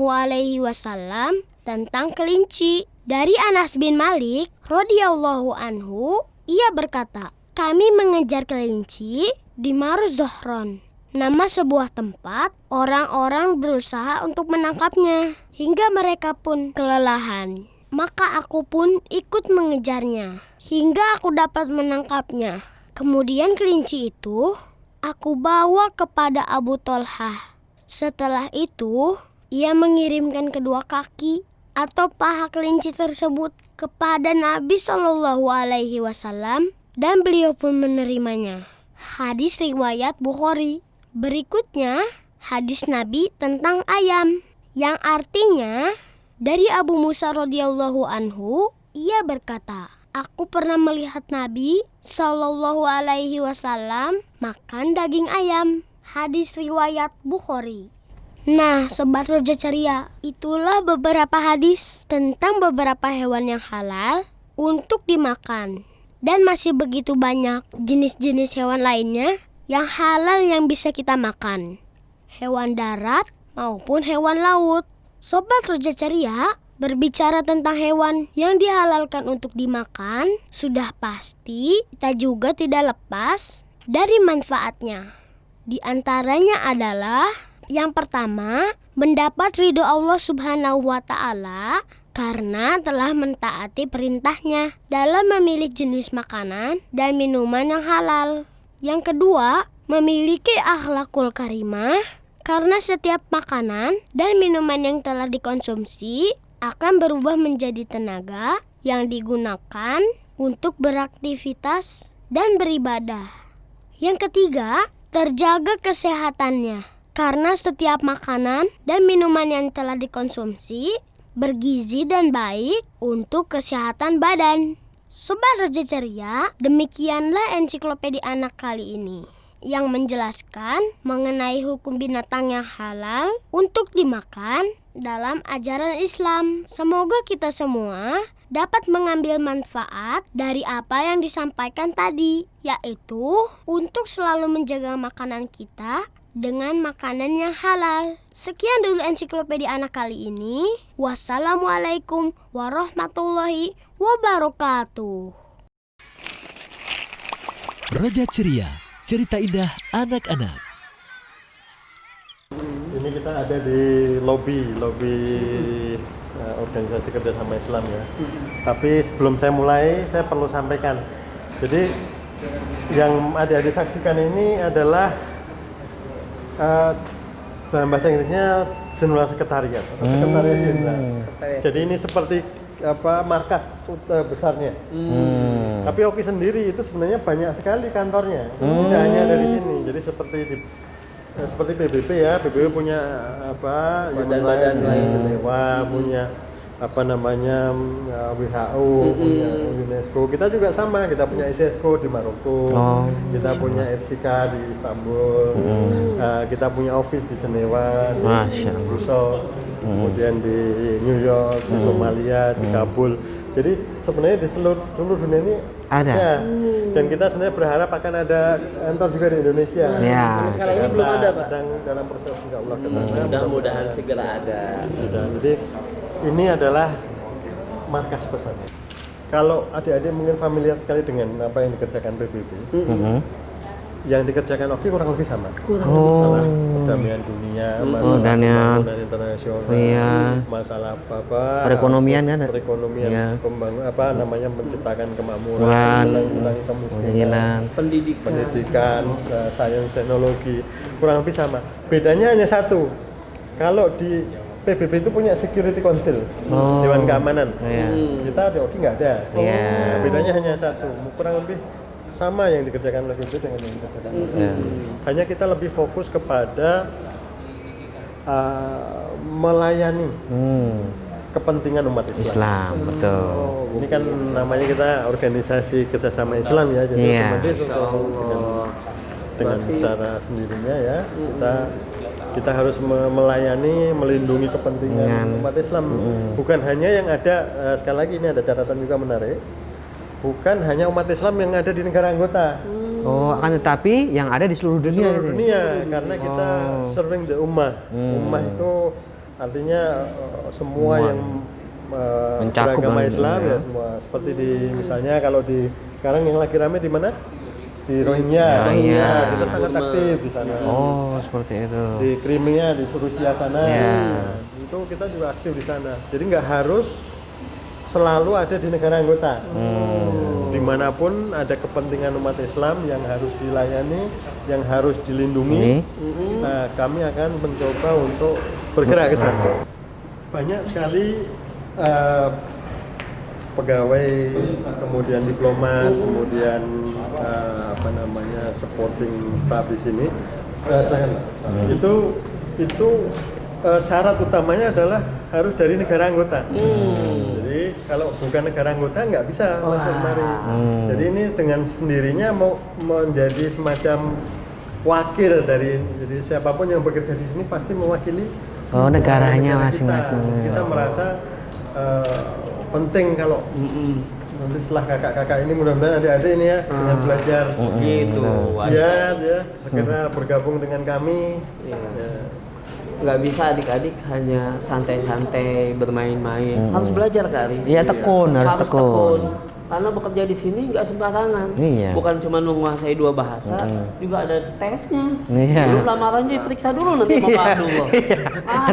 tentang kelinci. Dari Anas bin Malik radhiyallahu anhu, ia berkata, kami mengejar kelinci di Marzohron, nama sebuah tempat. Orang-orang berusaha untuk menangkapnya hingga mereka pun kelelahan. Maka aku pun ikut mengejarnya hingga aku dapat menangkapnya. Kemudian kelinci itu aku bawa kepada Abu Tolhah. Setelah itu, ia mengirimkan kedua kaki atau paha kelinci tersebut kepada Nabi SAW dan beliau pun menerimanya. Hadis riwayat Bukhari. Berikutnya, hadis Nabi tentang ayam yang artinya dari Abu Musa radhiyallahu anhu, ia berkata, aku pernah melihat Nabi SAW makan daging ayam. Hadis riwayat Bukhari. Nah, Sobat Roja Ceria, itulah beberapa hadis tentang beberapa hewan yang halal untuk dimakan. Dan masih begitu banyak jenis-jenis hewan lainnya yang halal yang bisa kita makan. Hewan darat maupun hewan laut. Sobat Roja Ceria, berbicara tentang hewan yang dihalalkan untuk dimakan, sudah pasti kita juga tidak lepas dari manfaatnya. Di antaranya adalah yang pertama, mendapat ridho Allah Subhanahu wa Ta'ala karena telah mentaati perintahnya dalam memilih jenis makanan dan minuman yang halal. Yang kedua, memiliki akhlakul karimah karena setiap makanan dan minuman yang telah dikonsumsi akan berubah menjadi tenaga yang digunakan untuk beraktivitas dan beribadah. Yang ketiga, terjaga kesehatannya karena setiap makanan dan minuman yang telah dikonsumsi bergizi dan baik untuk kesehatan badan. Sobat Roja Ceria, demikianlah ensiklopedia anak kali ini yang menjelaskan mengenai hukum binatang yang halal untuk dimakan dalam ajaran Islam. Semoga kita semua dapat mengambil manfaat dari apa yang disampaikan tadi, yaitu untuk selalu menjaga makanan kita dengan makanan yang halal. Sekian dulu ensiklopedia anak kali ini. Wassalamualaikum warahmatullahi wabarakatuh.
Roja Ceria, cerita indah anak-anak.
Ini kita ada di lobi organisasi kerjasama Islam ya. Tapi sebelum saya mulai, saya perlu sampaikan. Jadi yang adik-adik saksikan ini adalah dalam bahasa Inggrisnya General Sekretariat atau Sekretaris Jenderal. Jadi ini seperti markas besarnya. Tapi Oki sendiri itu sebenarnya banyak sekali kantornya. Tidak hanya dari sini. Jadi seperti PBB ya, PBB punya badan-badan lain, Jenewa punya WHO, punya UNESCO. Kita juga sama, kita punya ISESCO di Maroko, kita punya RCK di Istanbul, kita punya office di Jenewa, di Brussels, kemudian di New York, di Somalia, di Kabul. Jadi sebenarnya di seluruh dunia ini ada. Dan kita sebenarnya berharap akan ada kantor juga di Indonesia.
Sampai sekarang ini belum ada, Pak.
Sedang dalam proses insyaallah ke sana.
Mudah-mudahan segera ada.
Jadi ini adalah markas besar. Kalau adik-adik mungkin familiar sekali dengan apa yang dikerjakan PBB. Yang dikerjakan Oki kurang lebih sama. Masalah perdamaian dunia, masalah pembangunan internasional, masalah perekonomian kan? Perekonomian, menciptakan kemakmuran, mengurangi kemiskinan, pendidikan, sains, teknologi, kurang lebih sama. Bedanya hanya satu. Kalau di PBB itu punya Security Council, Dewan Keamanan. Kita di Oki nggak ada. Bedanya hanya satu, kurang lebih sama yang dikerjakan oleh PBB dengan yang dikerjakan hanya kita lebih fokus kepada melayani kepentingan umat Islam.
Betul.
Ini kan namanya kita organisasi kerjasama Islam ya, jadi otomatis dengan cara sendirinya ya kita harus melayani, melindungi kepentingan umat Islam. Bukan hanya yang ada, sekali lagi ini ada catatan juga menarik, bukan hanya umat Islam yang ada di negara anggota.
Akan tetapi yang ada di seluruh dunia.
Seluruh dunia, karena kita serving the ummah. Ummah itu artinya semua yang beragama Islam ya semua. Seperti di misalnya kalau di sekarang yang lagi rame di mana? Di Rohingya. Kita sangat aktif di sana.
Seperti itu. Di
Crimea, di Rusia sana. Itu kita juga aktif di sana. Jadi nggak harus selalu ada di negara anggota. Dimanapun ada kepentingan umat Islam yang harus dilayani, yang harus dilindungi, kami akan mencoba untuk bergerak ke sana. Banyak sekali pegawai, kemudian diplomat, kemudian supporting staff di sini. Itu syarat utamanya adalah harus dari negara anggota. Jadi kalau bukan negara anggota nggak bisa masuk kemari. Jadi ini dengan sendirinya mau menjadi semacam wakil dari, jadi siapapun yang bekerja di sini pasti mewakili
negaranya masing-masing.
Kita merasa penting kalau nanti setelah kakak-kakak ini mudah-mudahan adik-adik ini ya dengan belajar segera bergabung dengan kami.
Nggak bisa adik-adik hanya santai-santai bermain-main, harus belajar kali.
Tekun, harus tekun.
Karena bekerja di sini nggak sembarangan. Bukan cuma menguasai 2 bahasa, juga ada tesnya. Belum lamaran aja diperiksa dulu nanti sama Pak Abdul.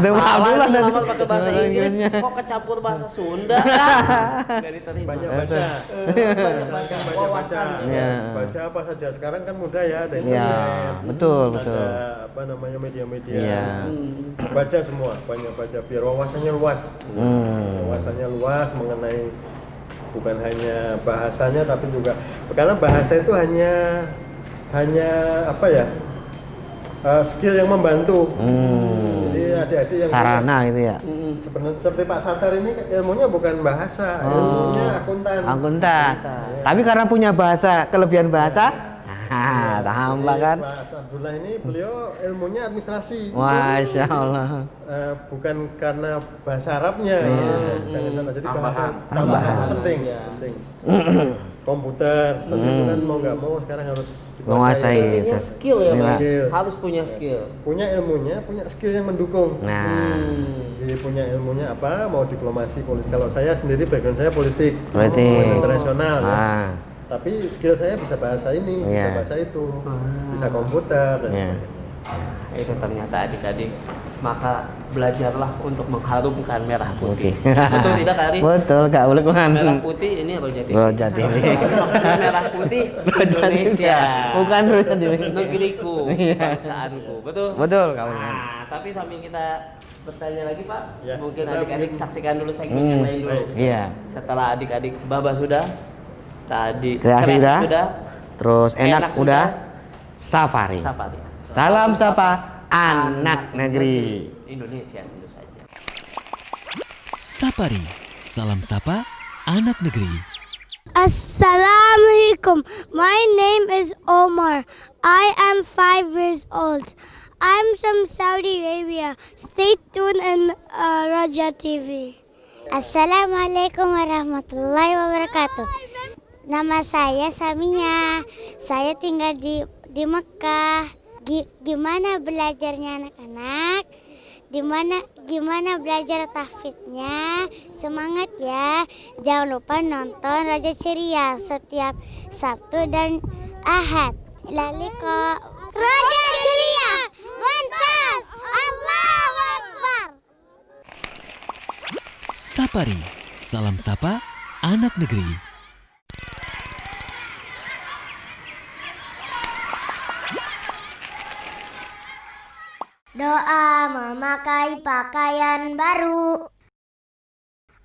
Salah nih lamar pakai bahasa Inggris, kok kecampur bahasa Sunda kan? Nggak diterima.
Banyak baca. Baca apa saja sekarang kan mudah ya, ada internet.
Betul.
Ada media-media. Baca semua, banyak baca biar wawasannya luas. Wawasannya luas mengenai bukan hanya bahasanya tapi juga karena bahasa itu hanya skill yang membantu. Jadi adik-adik yang
sarana gitu ya.
Seperti Pak Satar ini ilmunya bukan bahasa, ilmunya akuntan.
Tapi karena punya bahasa, kelebihan bahasa, tambah kan?
Pak Abdullah ini beliau ilmunya administrasi.
Masya Allah.
Bukan karena bahasa Arabnya. Jangan salah. Jadi bahasa
Tambahan.
penting. Komputer seperti itu kan mau nggak mau sekarang harus
menguasai itu.
Skill ya, Pak. Harus punya skill.
Punya ilmunya, punya skill yang mendukung. Jadi punya ilmunya apa? Mau diplomasi, politik. Kalau saya sendiri background saya politik internasional. Ya. Tapi skill saya bisa bahasa ini, bisa bahasa itu, bisa komputer dan sebagainya.
Itu ternyata adik-adik, maka belajarlah untuk mengharumkan merah putih. Betul tidak Kak Ari?
Betul Kak Lukman.
Merah putih ini Roja TV.
Roja TV.
Maksudnya merah putih Indonesia.
Bukan Roja TV.
Negeriku, bangsaanku. Betul?
Betul Kak Lukman.
Nah, tapi sambil kita bertanya lagi Pak, mungkin
kita
adik-adik saksikan dulu segmen yang lain dulu.
Iya.
Setelah adik-adik Baba sudah, tadi
Kreasi
sudah,
terus enak udah, safari. Salam sapa anak negeri
Indonesia tentu saja.
Sapari, salam sapa anak negeri.
Assalamualaikum. My name is Omar. I am 5 years old. I'm from Saudi Arabia. Stay tuned in Raja TV. Assalamualaikum warahmatullahi wabarakatuh. Nama saya Samia. Saya tinggal di Mekah. Gimana belajarnya anak-anak? Gimana belajar tahfidznya? Semangat ya. Jangan lupa nonton Raja Ceria setiap Sabtu dan Ahad. Laliko Raja Ceria Muntas Allahu Akbar.
Sapari, salam sapa anak negeri.
Doa memakai pakaian baru.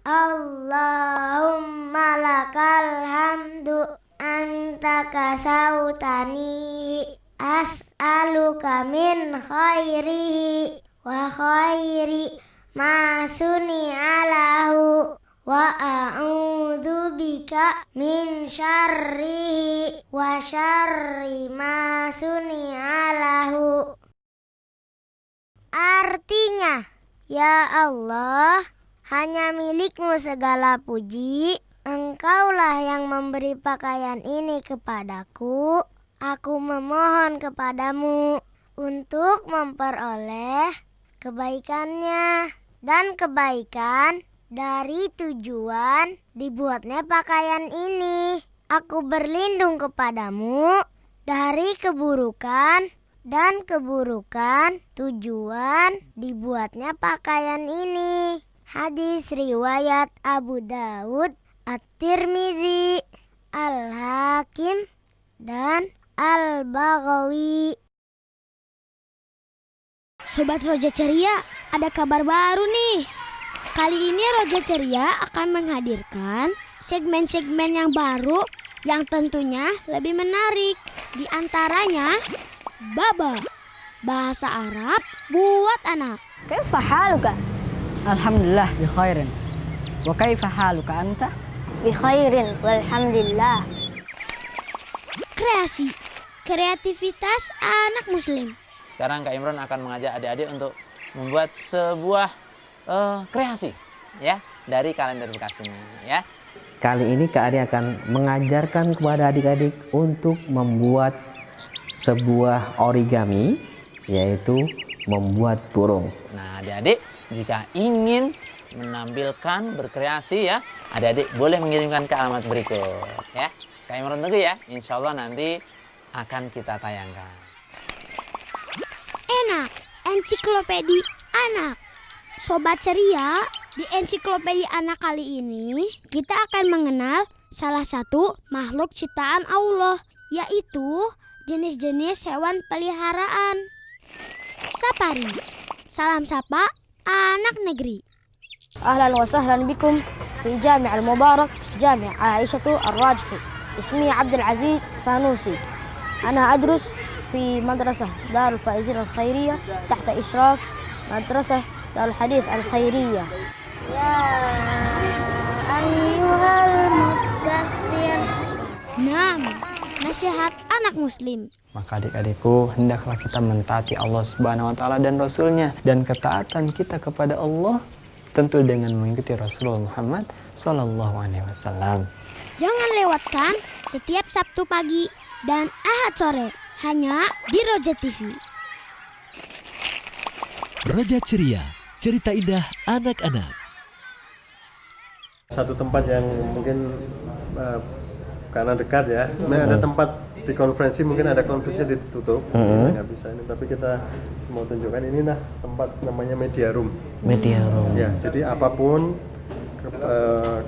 Allahumma lakal hamdu anta kasautani as'aluka min khairihi wa khairi ma suni'alahu wa a'udzu bika min syarrihi wa syarri ma suni'alahu. Artinya, ya Allah, hanya milik-Mu segala puji. Engkaulah yang memberi pakaian ini kepadaku. Aku memohon kepadamu untuk memperoleh kebaikannya dan kebaikan dari tujuan dibuatnya pakaian ini. Aku berlindung kepadamu dari keburukan dan keburukan tujuan dibuatnya pakaian ini. Hadis riwayat Abu Daud, At-Tirmizi, Al-Hakim, dan Al-Baghawi. Sobat Roja Ceria, ada kabar baru nih. Kali ini Roja Ceria akan menghadirkan segmen-segmen yang baru yang tentunya lebih menarik. Di antaranya Baba, bahasa Arab buat anak.
Kaifa haluka? Alhamdulillah bi khairin. Wa kaifa haluka anta? Bi khairin walhamdulillah.
Kreasi, kreativitas anak muslim.
Sekarang Kak Imron akan mengajak adik-adik untuk membuat sebuah kreasi ya dari kalender bekas ini ya.
Kali ini Kak Ari akan mengajarkan kepada adik-adik untuk membuat sebuah origami, yaitu membuat burung.
Nah, adik-adik jika ingin menampilkan berkreasi ya, adik-adik boleh mengirimkan ke alamat berikut ya. Kak Imron tunggu ya, insya Allah nanti akan kita tayangkan.
Enak, ensiklopedi anak. Sobat Ceria, di ensiklopedi anak kali ini kita akan mengenal salah satu makhluk ciptaan Allah, yaitu jenis-jenis hewan peliharaan. Sapari, salam sapa anak negeri.
أهلا وسهلا بكم في جامع المبارك جامع عائشة الراجحي. اسمي عبد العزيز سانوسي. أنا أدرس في مدرسة دار الفائزين الخيرية تحت إشراف مدرسة دار الحديث الخيرية.
يا أيها المدثر. Naam, nasihat anak muslim.
Maka adik-adikku, hendaklah kita mentaati Allah Subhanahu wa taala dan Rasul-Nya, dan ketaatan kita kepada Allah tentu dengan mengikuti Rasulullah Muhammad sallallahu alaihi wasallam.
Jangan lewatkan setiap Sabtu pagi dan Ahad sore hanya di Roja TV.
Roja Ceria, cerita indah anak-anak.
Satu tempat yang mungkin karena dekat ya, sebenarnya ada tempat di konferensi, mungkin ada konferensinya ditutup, nggak bisa ini, tapi kita mau tunjukkan ini nah tempat namanya media room.
Media room.
Ya, jadi apapun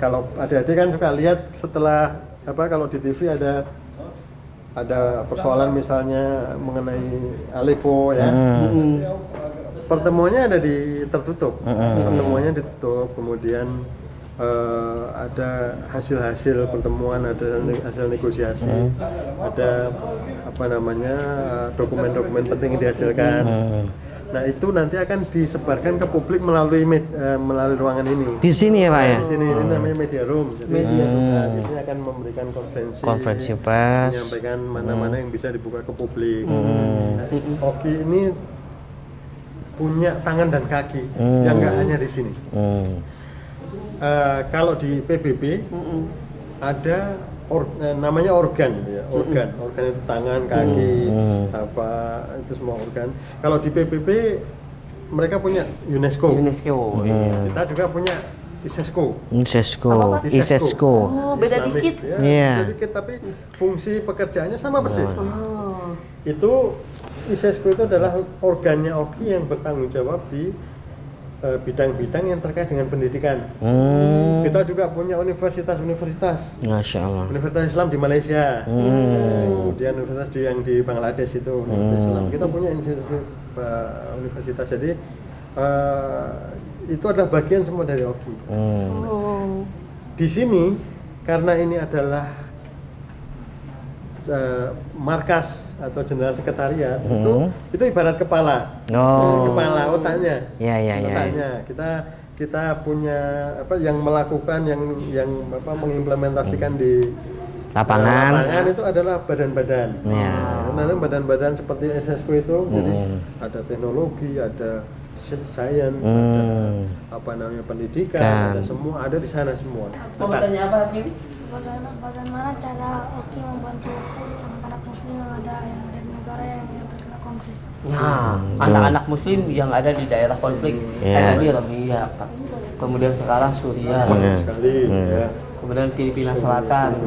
kalau adik-adik kan suka lihat setelah kalau di TV ada persoalan misalnya mengenai Aleppo ya. Pertemuannya ada di tertutup. Pertemuannya ditutup, kemudian ada hasil-hasil pertemuan, ada hasil negosiasi, ada dokumen-dokumen penting yang dihasilkan. Nah itu nanti akan disebarkan ke publik melalui ruangan ini.
Di sini ya Pak ya?
Di sini ini namanya media room. Jadi di sini akan memberikan konferensi
pers,
menyampaikan mana-mana yang bisa dibuka ke publik. Oki ini punya tangan dan kaki yang nggak hanya di sini. Kalau di PBB ada namanya organ ya, organ itu tangan, kaki, itu semua organ. Kalau di PBB mereka punya UNESCO. Kita juga punya ISESCO.
Oh, beda dikit.
Beda dikit, tapi fungsi pekerjaannya sama persis. Itu ISESCO itu adalah organnya Oki yang bertanggung jawab di bidang-bidang yang terkait dengan pendidikan. Kita juga punya universitas-universitas.
Masya Allah.
Universitas Islam di Malaysia, kemudian universitas yang di Bangladesh itu Universitas Islam. Kita punya universitas. Jadi itu adalah bagian semua dari Oki. Di sini karena ini adalah markas atau jenderal sekretariat, itu ibarat kepala, kepala otaknya. Otaknya. Kita punya yang melakukan yang mengimplementasikan di lapangan itu adalah badan-badan. Nanti badan-badan seperti SSQ itu, jadi ada teknologi, ada science, ada pendidikan, ada semua ada di sana semua.
Mau tanya apa, Hakim?
Bagaimana cara Oki membantu anak-anak muslim yang ada di negara yang terkena konflik?
Anak-anak muslim yang ada di daerah konflik, kayak tadi Rohingya, kemudian sekarang Suriah, kemudian Filipina Selatan,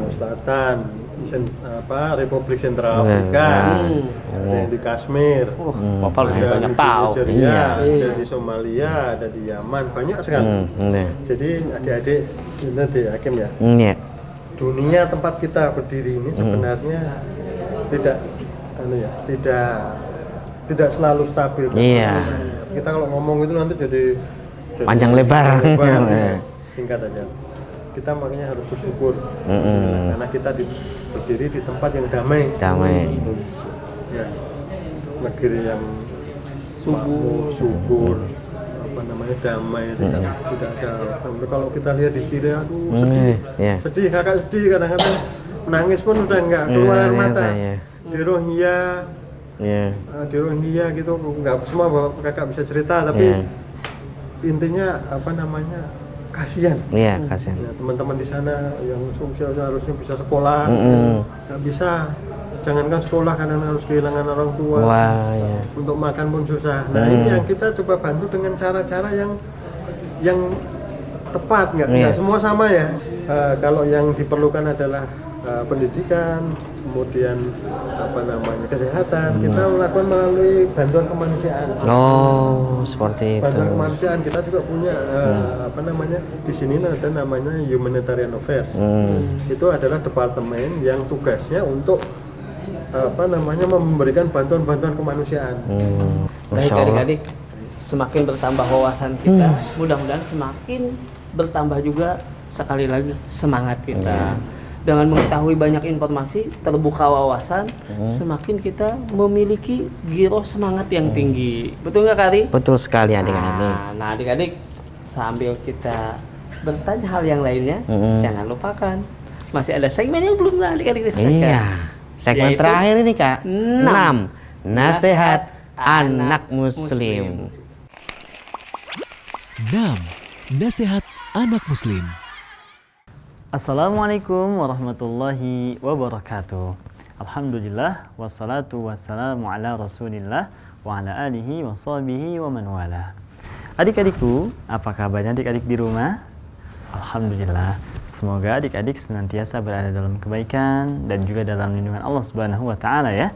Republik Sentral Afrika, ada di Kashmir,
lebih banyak tahu.
Ada di Somalia, ada di Yaman, banyak sekali. Jadi adik-adik ini di Hakim ya. Dunia tempat kita berdiri ini sebenarnya tidak selalu stabil. Kita kalau ngomong itu nanti jadi
panjang lebar.
Singkat aja. Kita makanya harus bersyukur karena kita berdiri di tempat yang damai. Ya, negeri yang subur, damai, tidak ada. Kalau kita lihat di Syria, sedih, kakak sedih kadang-kadang nangis pun udah nggak keluar air mata. Di Rohingya gitu nggak semua kakak bisa cerita, tapi intinya kasihan.
Kasihan.
Teman-teman di sana yang seharusnya bisa sekolah, nggak bisa. Jangankan sekolah, kadang harus kehilangan orang tua. Untuk makan pun susah. Nah ini yang kita coba bantu dengan cara-cara yang tepat, nggak semua sama ya. Kalau yang diperlukan adalah pendidikan, kemudian kesehatan, kita melakukan melalui bantuan kemanusiaan.
Seperti itu.
Bantuan kemanusiaan kita juga punya di sini ada namanya Humanitarian Affairs. Itu adalah departemen yang tugasnya untuk memberikan bantuan-bantuan kemanusiaan.
Baik adik-adik, semakin bertambah wawasan kita, mudah-mudahan semakin bertambah juga sekali lagi semangat kita. Dengan mengetahui banyak informasi, terbuka wawasan, semakin kita memiliki giroh semangat yang tinggi. Betul nggak, Kari?
Betul sekali adik-adik.
Nah adik-adik, sambil kita bertanya hal yang lainnya, jangan lupakan masih ada segmen yang belum adik-adik disebutkan.
Segmen
Yaitu
terakhir ini Kak. 6.
6.
Nasihat anak muslim.
6. Nasihat anak muslim.
Assalamualaikum warahmatullahi wabarakatuh. Alhamdulillah wassalatu wassalamu ala Rasulillah wa ala alihi wa sahbihi wa man wala. Adik-adikku, apa kabarnya adik-adik di rumah? Alhamdulillah. Semoga adik-adik senantiasa berada dalam kebaikan dan juga dalam lindungan Allah Subhanahu wa taala ya.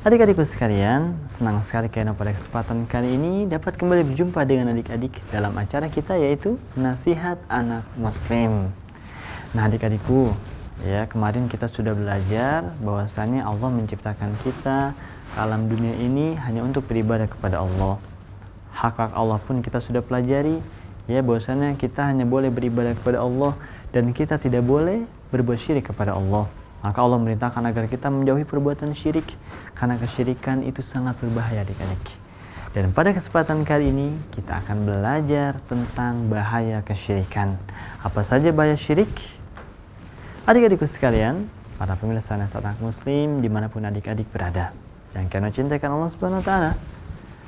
Adik-adikku sekalian, senang sekali karena pada kesempatan kali ini dapat kembali berjumpa dengan adik-adik dalam acara kita yaitu Nasihat Anak Muslim. Nah adik-adikku, ya kemarin kita sudah belajar bahwasannya Allah menciptakan kita alam dunia ini hanya untuk beribadah kepada Allah. Hak-hak Allah pun kita sudah pelajari, ya bahwasannya kita hanya boleh beribadah kepada Allah dan kita tidak boleh berbuat syirik kepada Allah. Maka Allah merintahkan agar kita menjauhi perbuatan syirik karena kesyirikan itu sangat berbahaya adik-adik. Dan pada kesempatan kali ini kita akan belajar tentang bahaya kesyirikan. Apa saja bahaya syirik? Adik-adikku sekalian, para pemirsa Nasihat Anak Muslim dimanapun adik-adik berada, yang karena cintakan Allah Subhanahu Wa Taala.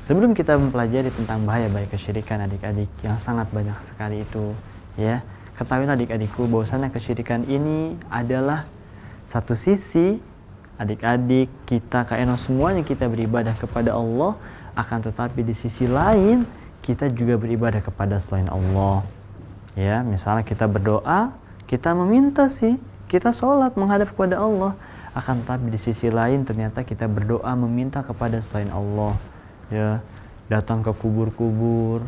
Sebelum kita mempelajari tentang bahaya-bahaya kesyirikan adik-adik yang sangat banyak sekali itu, ya ketahuilah adik-adikku bahwasanya kesyirikan ini adalah satu sisi adik-adik kita kayak semuanya kita beribadah kepada Allah, akan tetapi di sisi lain kita juga beribadah kepada selain Allah. Ya, misalnya kita berdoa, kita meminta sih, kita sholat menghadap kepada Allah, akan tetapi di sisi lain ternyata kita berdoa meminta kepada selain Allah. Ya, datang ke kubur-kubur,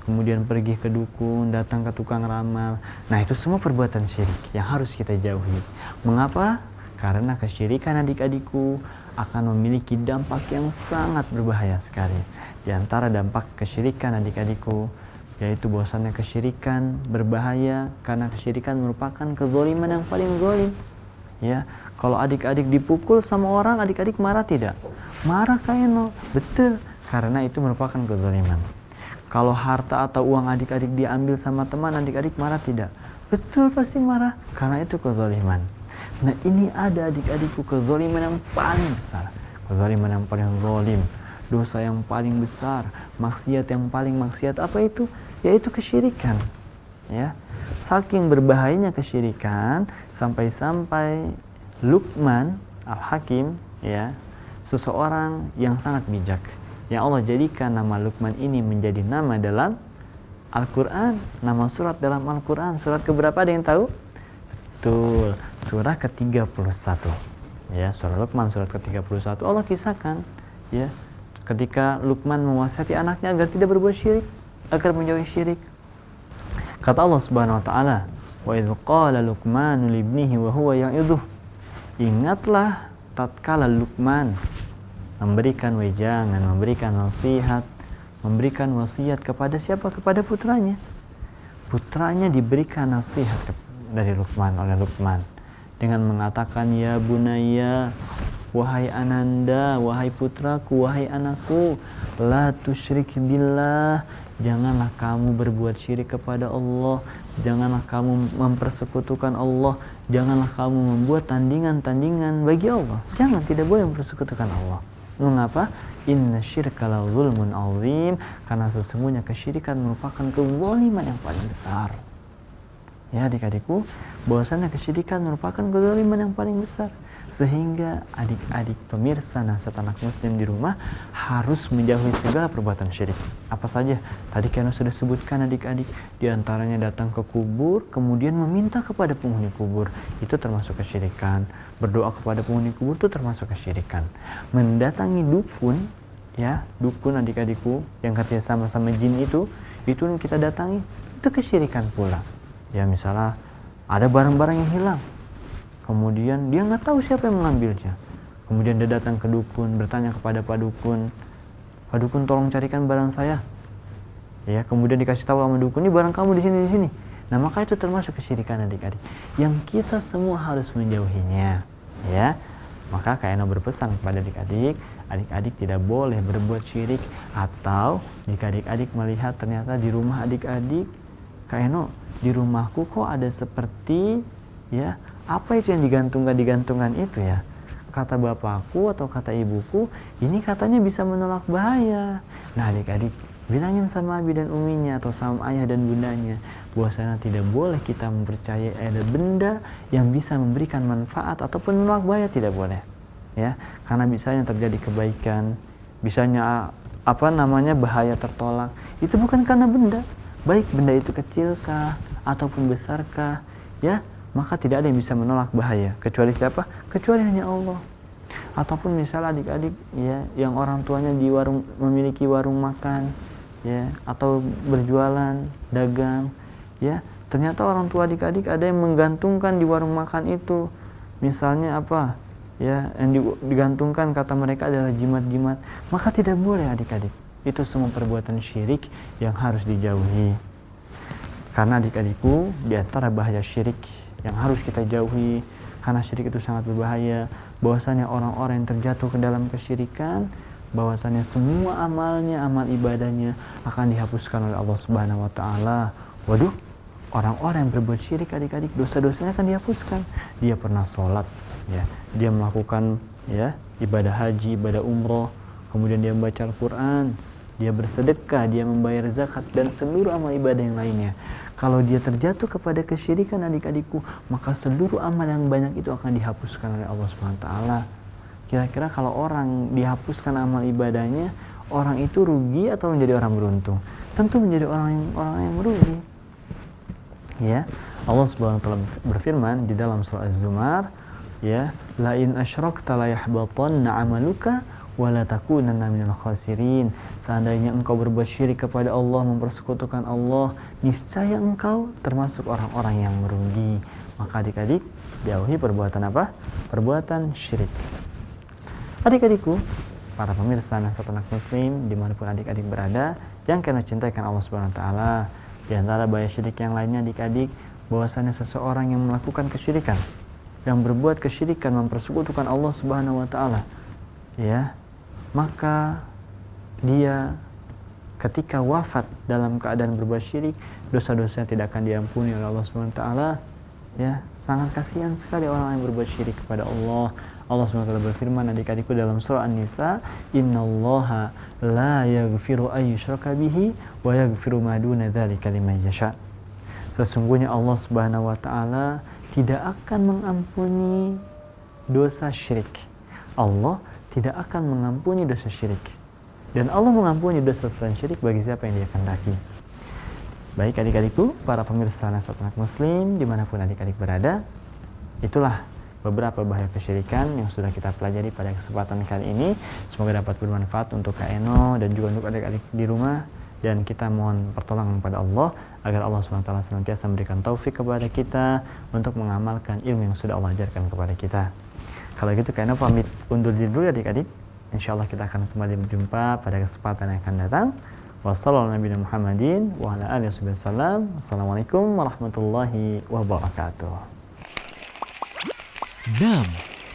kemudian pergi ke dukun, datang ke tukang ramal. Nah, itu semua perbuatan syirik yang harus kita jauhi. Mengapa? Karena kesyirikan adik-adikku akan memiliki dampak yang sangat berbahaya sekali. Di antara dampak kesyirikan adik-adikku yaitu bahwasannya kesyirikan berbahaya karena kesyirikan merupakan kezaliman yang paling zalim. Ya, kalau adik-adik dipukul sama orang, adik-adik marah tidak? Marah kayaknya, betul, karena itu merupakan kezaliman. Kalau harta atau uang adik-adik diambil sama teman, adik-adik marah tidak? Betul, pasti marah, karena itu kezaliman. Nah, ini ada adik-adikku kezaliman yang paling besar, kezaliman yang paling zalim, dosa yang paling besar, maksiat yang paling maksiat. Apa itu? Yaitu kesyirikan. Ya, saking berbahayanya kesyirikan sampai-sampai Luqman Al-Hakim, ya, seseorang yang sangat bijak, yang Allah jadikan nama Luqman ini menjadi nama dalam Al-Quran, nama surat dalam Al-Quran. Surat keberapa ada yang tahu? Betul, surah ke-31. Ya, surah Luqman surat ke-31. Allah kisahkan, ya, ketika Luqman mewasiyati anaknya agar tidak berbuat syirik, agar menjauhi syirik. Kata Allah Subhanahu wa taala, "Wa idz qala Luqmanu li ibnihi wa huwa ya'idhuh." Ingatlah tatkala Luqman memberikan wejangan, memberikan nasihat, memberikan wasiat kepada siapa? Kepada putranya. Putranya diberikan nasihat dari Luqman, oleh Luqman dengan mengatakan, "Ya bunayya, wahai ananda, wahai putraku, wahai anakku, la tusyrik billah." Janganlah kamu berbuat syirik kepada Allah, janganlah kamu mempersekutukan Allah, janganlah kamu membuat tandingan-tandingan bagi Allah. Jangan, tidak boleh mempersekutukan Allah. Mengapa? Inna syirka la zulmun azim, karena sesungguhnya kesyirikan merupakan kezaliman yang paling besar. Ya adik-adikku, bahwasanya kesyirikan merupakan kezaliman yang paling besar, sehingga adik-adik pemirsa Nasihat Anak Muslim di rumah harus menjauhi segala perbuatan syirik. Apa saja? Tadi Kiano sudah sebutkan adik-adik, diantaranya datang ke kubur kemudian meminta kepada penghuni kubur, itu termasuk kesyirikan. Berdoa kepada penghuni kubur itu termasuk kesyirikan. Mendatangi dukun, ya dukun adik-adikku yang kerja sama-sama jin itu kita datangi, itu kesyirikan pula. Ya misalnya ada barang-barang yang hilang, kemudian dia nggak tahu siapa yang mengambilnya. Kemudian dia datang ke dukun, bertanya kepada Pak Dukun, "Pak Dukun, tolong carikan barang saya." Ya, kemudian dikasih tahu sama dukun, "Ini barang kamu di sini." Nah, maka itu termasuk kesyirikan adik-adik, yang kita semua harus menjauhinya. Ya, maka Kak Eno berpesan kepada adik-adik, adik-adik tidak boleh berbuat syirik. Atau jika adik-adik melihat ternyata di rumah adik-adik, Kak Eno, di rumahku kok ada seperti, ya apa itu yang digantungan itu ya? kata bapakku atau kata ibuku, ini katanya bisa menolak bahaya. Nah adik-adik, bilangin sama abi dan uminya atau sama ayah dan bundanya bahwasanya tidak boleh kita mempercayai ada benda yang bisa memberikan manfaat ataupun menolak bahaya, tidak boleh. Ya, karena bisanya terjadi kebaikan, bisanya bahaya tertolak. Itu bukan karena benda, baik benda itu kecilkah ataupun besarkah, ya, maka tidak ada yang bisa menolak bahaya kecuali siapa? Kecuali hanya Allah. Ataupun misalnya adik-adik ya yang orang tuanya memiliki warung makan ya atau berjualan dagang ya, ternyata orang tua adik-adik ada yang menggantungkan di warung makan itu misalnya apa ya, yang digantungkan kata mereka adalah jimat-jimat, maka tidak boleh adik-adik. Itu semua perbuatan syirik yang harus dijauhi. Karena adik-adikku, di antara bahaya syirik yang harus kita jauhi, karena syirik itu sangat berbahaya, bahwasanya orang-orang yang terjatuh ke dalam kesyirikan, bahwasanya semua amalnya, amal ibadahnya akan dihapuskan oleh Allah Subhanahu wa taala. Waduh, orang-orang yang berbuat syirik adik-adik, dosa-dosanya akan dihapuskan. Dia pernah sholat ya, dia melakukan ya ibadah haji, ibadah umroh, kemudian dia membaca Al-Quran, dia bersedekah, dia membayar zakat dan seluruh amal ibadah yang lainnya. Kalau dia terjatuh kepada kesyirikan adik-adikku, maka seluruh amal yang banyak itu akan dihapuskan oleh Allah SWT. Kira-kira kalau orang dihapuskan amal ibadahnya, orang itu rugi atau menjadi orang beruntung? Tentu menjadi orang yang merugi. Ya, Allah SWT berfirman di dalam surah Az-Zumar, ya, la in asyrakta la yahbatanna 'amaluka wa la takunanna minal khasirin. Seandainya engkau berbuat syirik kepada Allah, mempersekutukan Allah, niscaya engkau termasuk orang-orang yang merugi. Maka adik-adik, jauhi perbuatan apa? Perbuatan syirik. Adik-adikku, para pemirsa Nasihat Anak Muslim dimanapun adik-adik berada yang kena cintakan Allah Subhanahu wa taala, di antara bahaya syirik yang lainnya adik-adik, bahwasanya seseorang yang melakukan kesyirikan, yang berbuat kesyirikan, mempersekutukan Allah Subhanahu wa taala, ya, maka dia ketika wafat dalam keadaan berbuat syirik, dosa-dosanya tidak akan diampuni oleh Allah Subhanahu wa taala. Ya, sangat kasihan sekali orang yang berbuat syirik kepada Allah. Allah Subhanahu wa taala berfirman adik-adikku dalam surah An-Nisa, "Innallaha la yaghfiru ay yushraka bihi wa yaghfiru ma duna dzalika liman yasha." Sesungguhnya Allah Subhanahu wa taala tidak akan mengampuni dosa syirik. Allah tidak akan mengampuni dosa syirik. Dan Allah mengampuni dosa selain syirik bagi siapa yang Dia kehendaki. Baik adik-adikku, para pemirsa Nasihat Anak Muslim dimanapun adik-adik berada, itulah beberapa bahaya kesyirikan yang sudah kita pelajari pada kesempatan kali ini. Semoga dapat bermanfaat untuk Kak Eno dan juga untuk adik-adik di rumah. Dan kita mohon pertolongan kepada Allah agar Allah SWT senantiasa memberikan taufik kepada kita untuk mengamalkan ilmu yang sudah Allah ajarkan kepada kita. Kalau gitu Kak Eno pamit undur diri dulu adik-adik. InsyaAllah kita akan kembali berjumpa pada kesempatan yang akan datang. Wassalamualaikum warahmatullahi wabarakatuh.
6.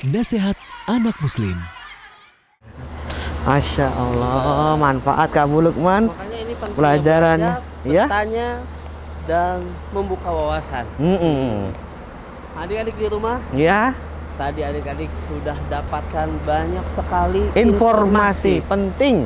Nasihat Anak Muslim.
Masya Allah, manfaat Kak Bu Lukman.
Makanya ini pentingnya
pelajarannya, ya,
bertanya dan membuka wawasan. Adik-adik di rumah,
ya,
tadi adik-adik sudah dapatkan banyak sekali
informasi penting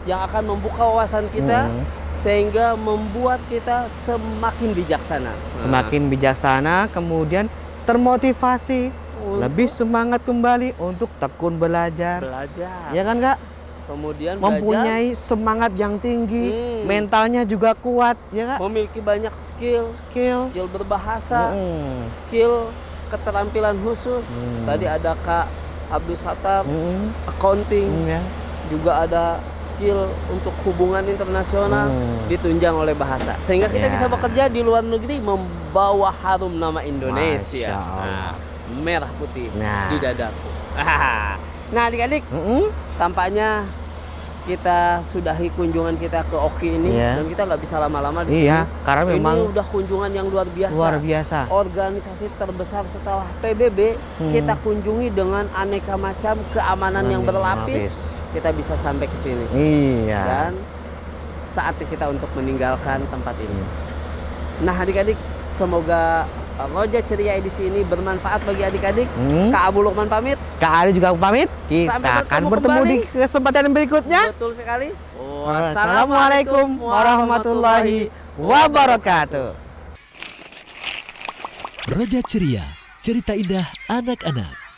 yang akan membuka wawasan kita sehingga membuat kita semakin bijaksana.
Semakin bijaksana, kemudian termotivasi, lebih semangat kembali untuk tekun belajar. Ya kan Kak?
Kemudian
mempunyai semangat yang tinggi, mentalnya juga kuat, ya Kak?
Memiliki banyak skill berbahasa, skill keterampilan khusus. Tadi ada Kak Abdul Sattar, accounting, juga ada skill untuk hubungan internasional, ditunjang oleh bahasa. Sehingga kita bisa bekerja di luar negeri membawa harum nama Indonesia. Nah, merah putih di dadaku. Nah adik-adik, tampaknya kita sudahi kunjungan kita ke Oki ini, dan kita nggak bisa lama-lama di sini.
Karena memang
ini udah kunjungan yang luar biasa. Organisasi terbesar setelah PBB, kita kunjungi dengan aneka macam keamanan yang berlapis. Kita bisa sampai ke sini. Dan saatnya kita untuk meninggalkan tempat ini. Nah adik-adik, semoga Roja Ceria edisi ini bermanfaat bagi adik-adik. Kak Abu Lukman pamit.
Kak Ari juga pamit. Kita akan bertemu di kesempatan berikutnya.
Betul sekali.
Wassalamualaikum warahmatullahi wabarakatuh.
Roja Ceria, cerita indah anak-anak.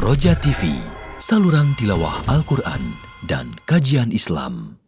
Roja TV, saluran tilawah Al-Quran dan kajian Islam.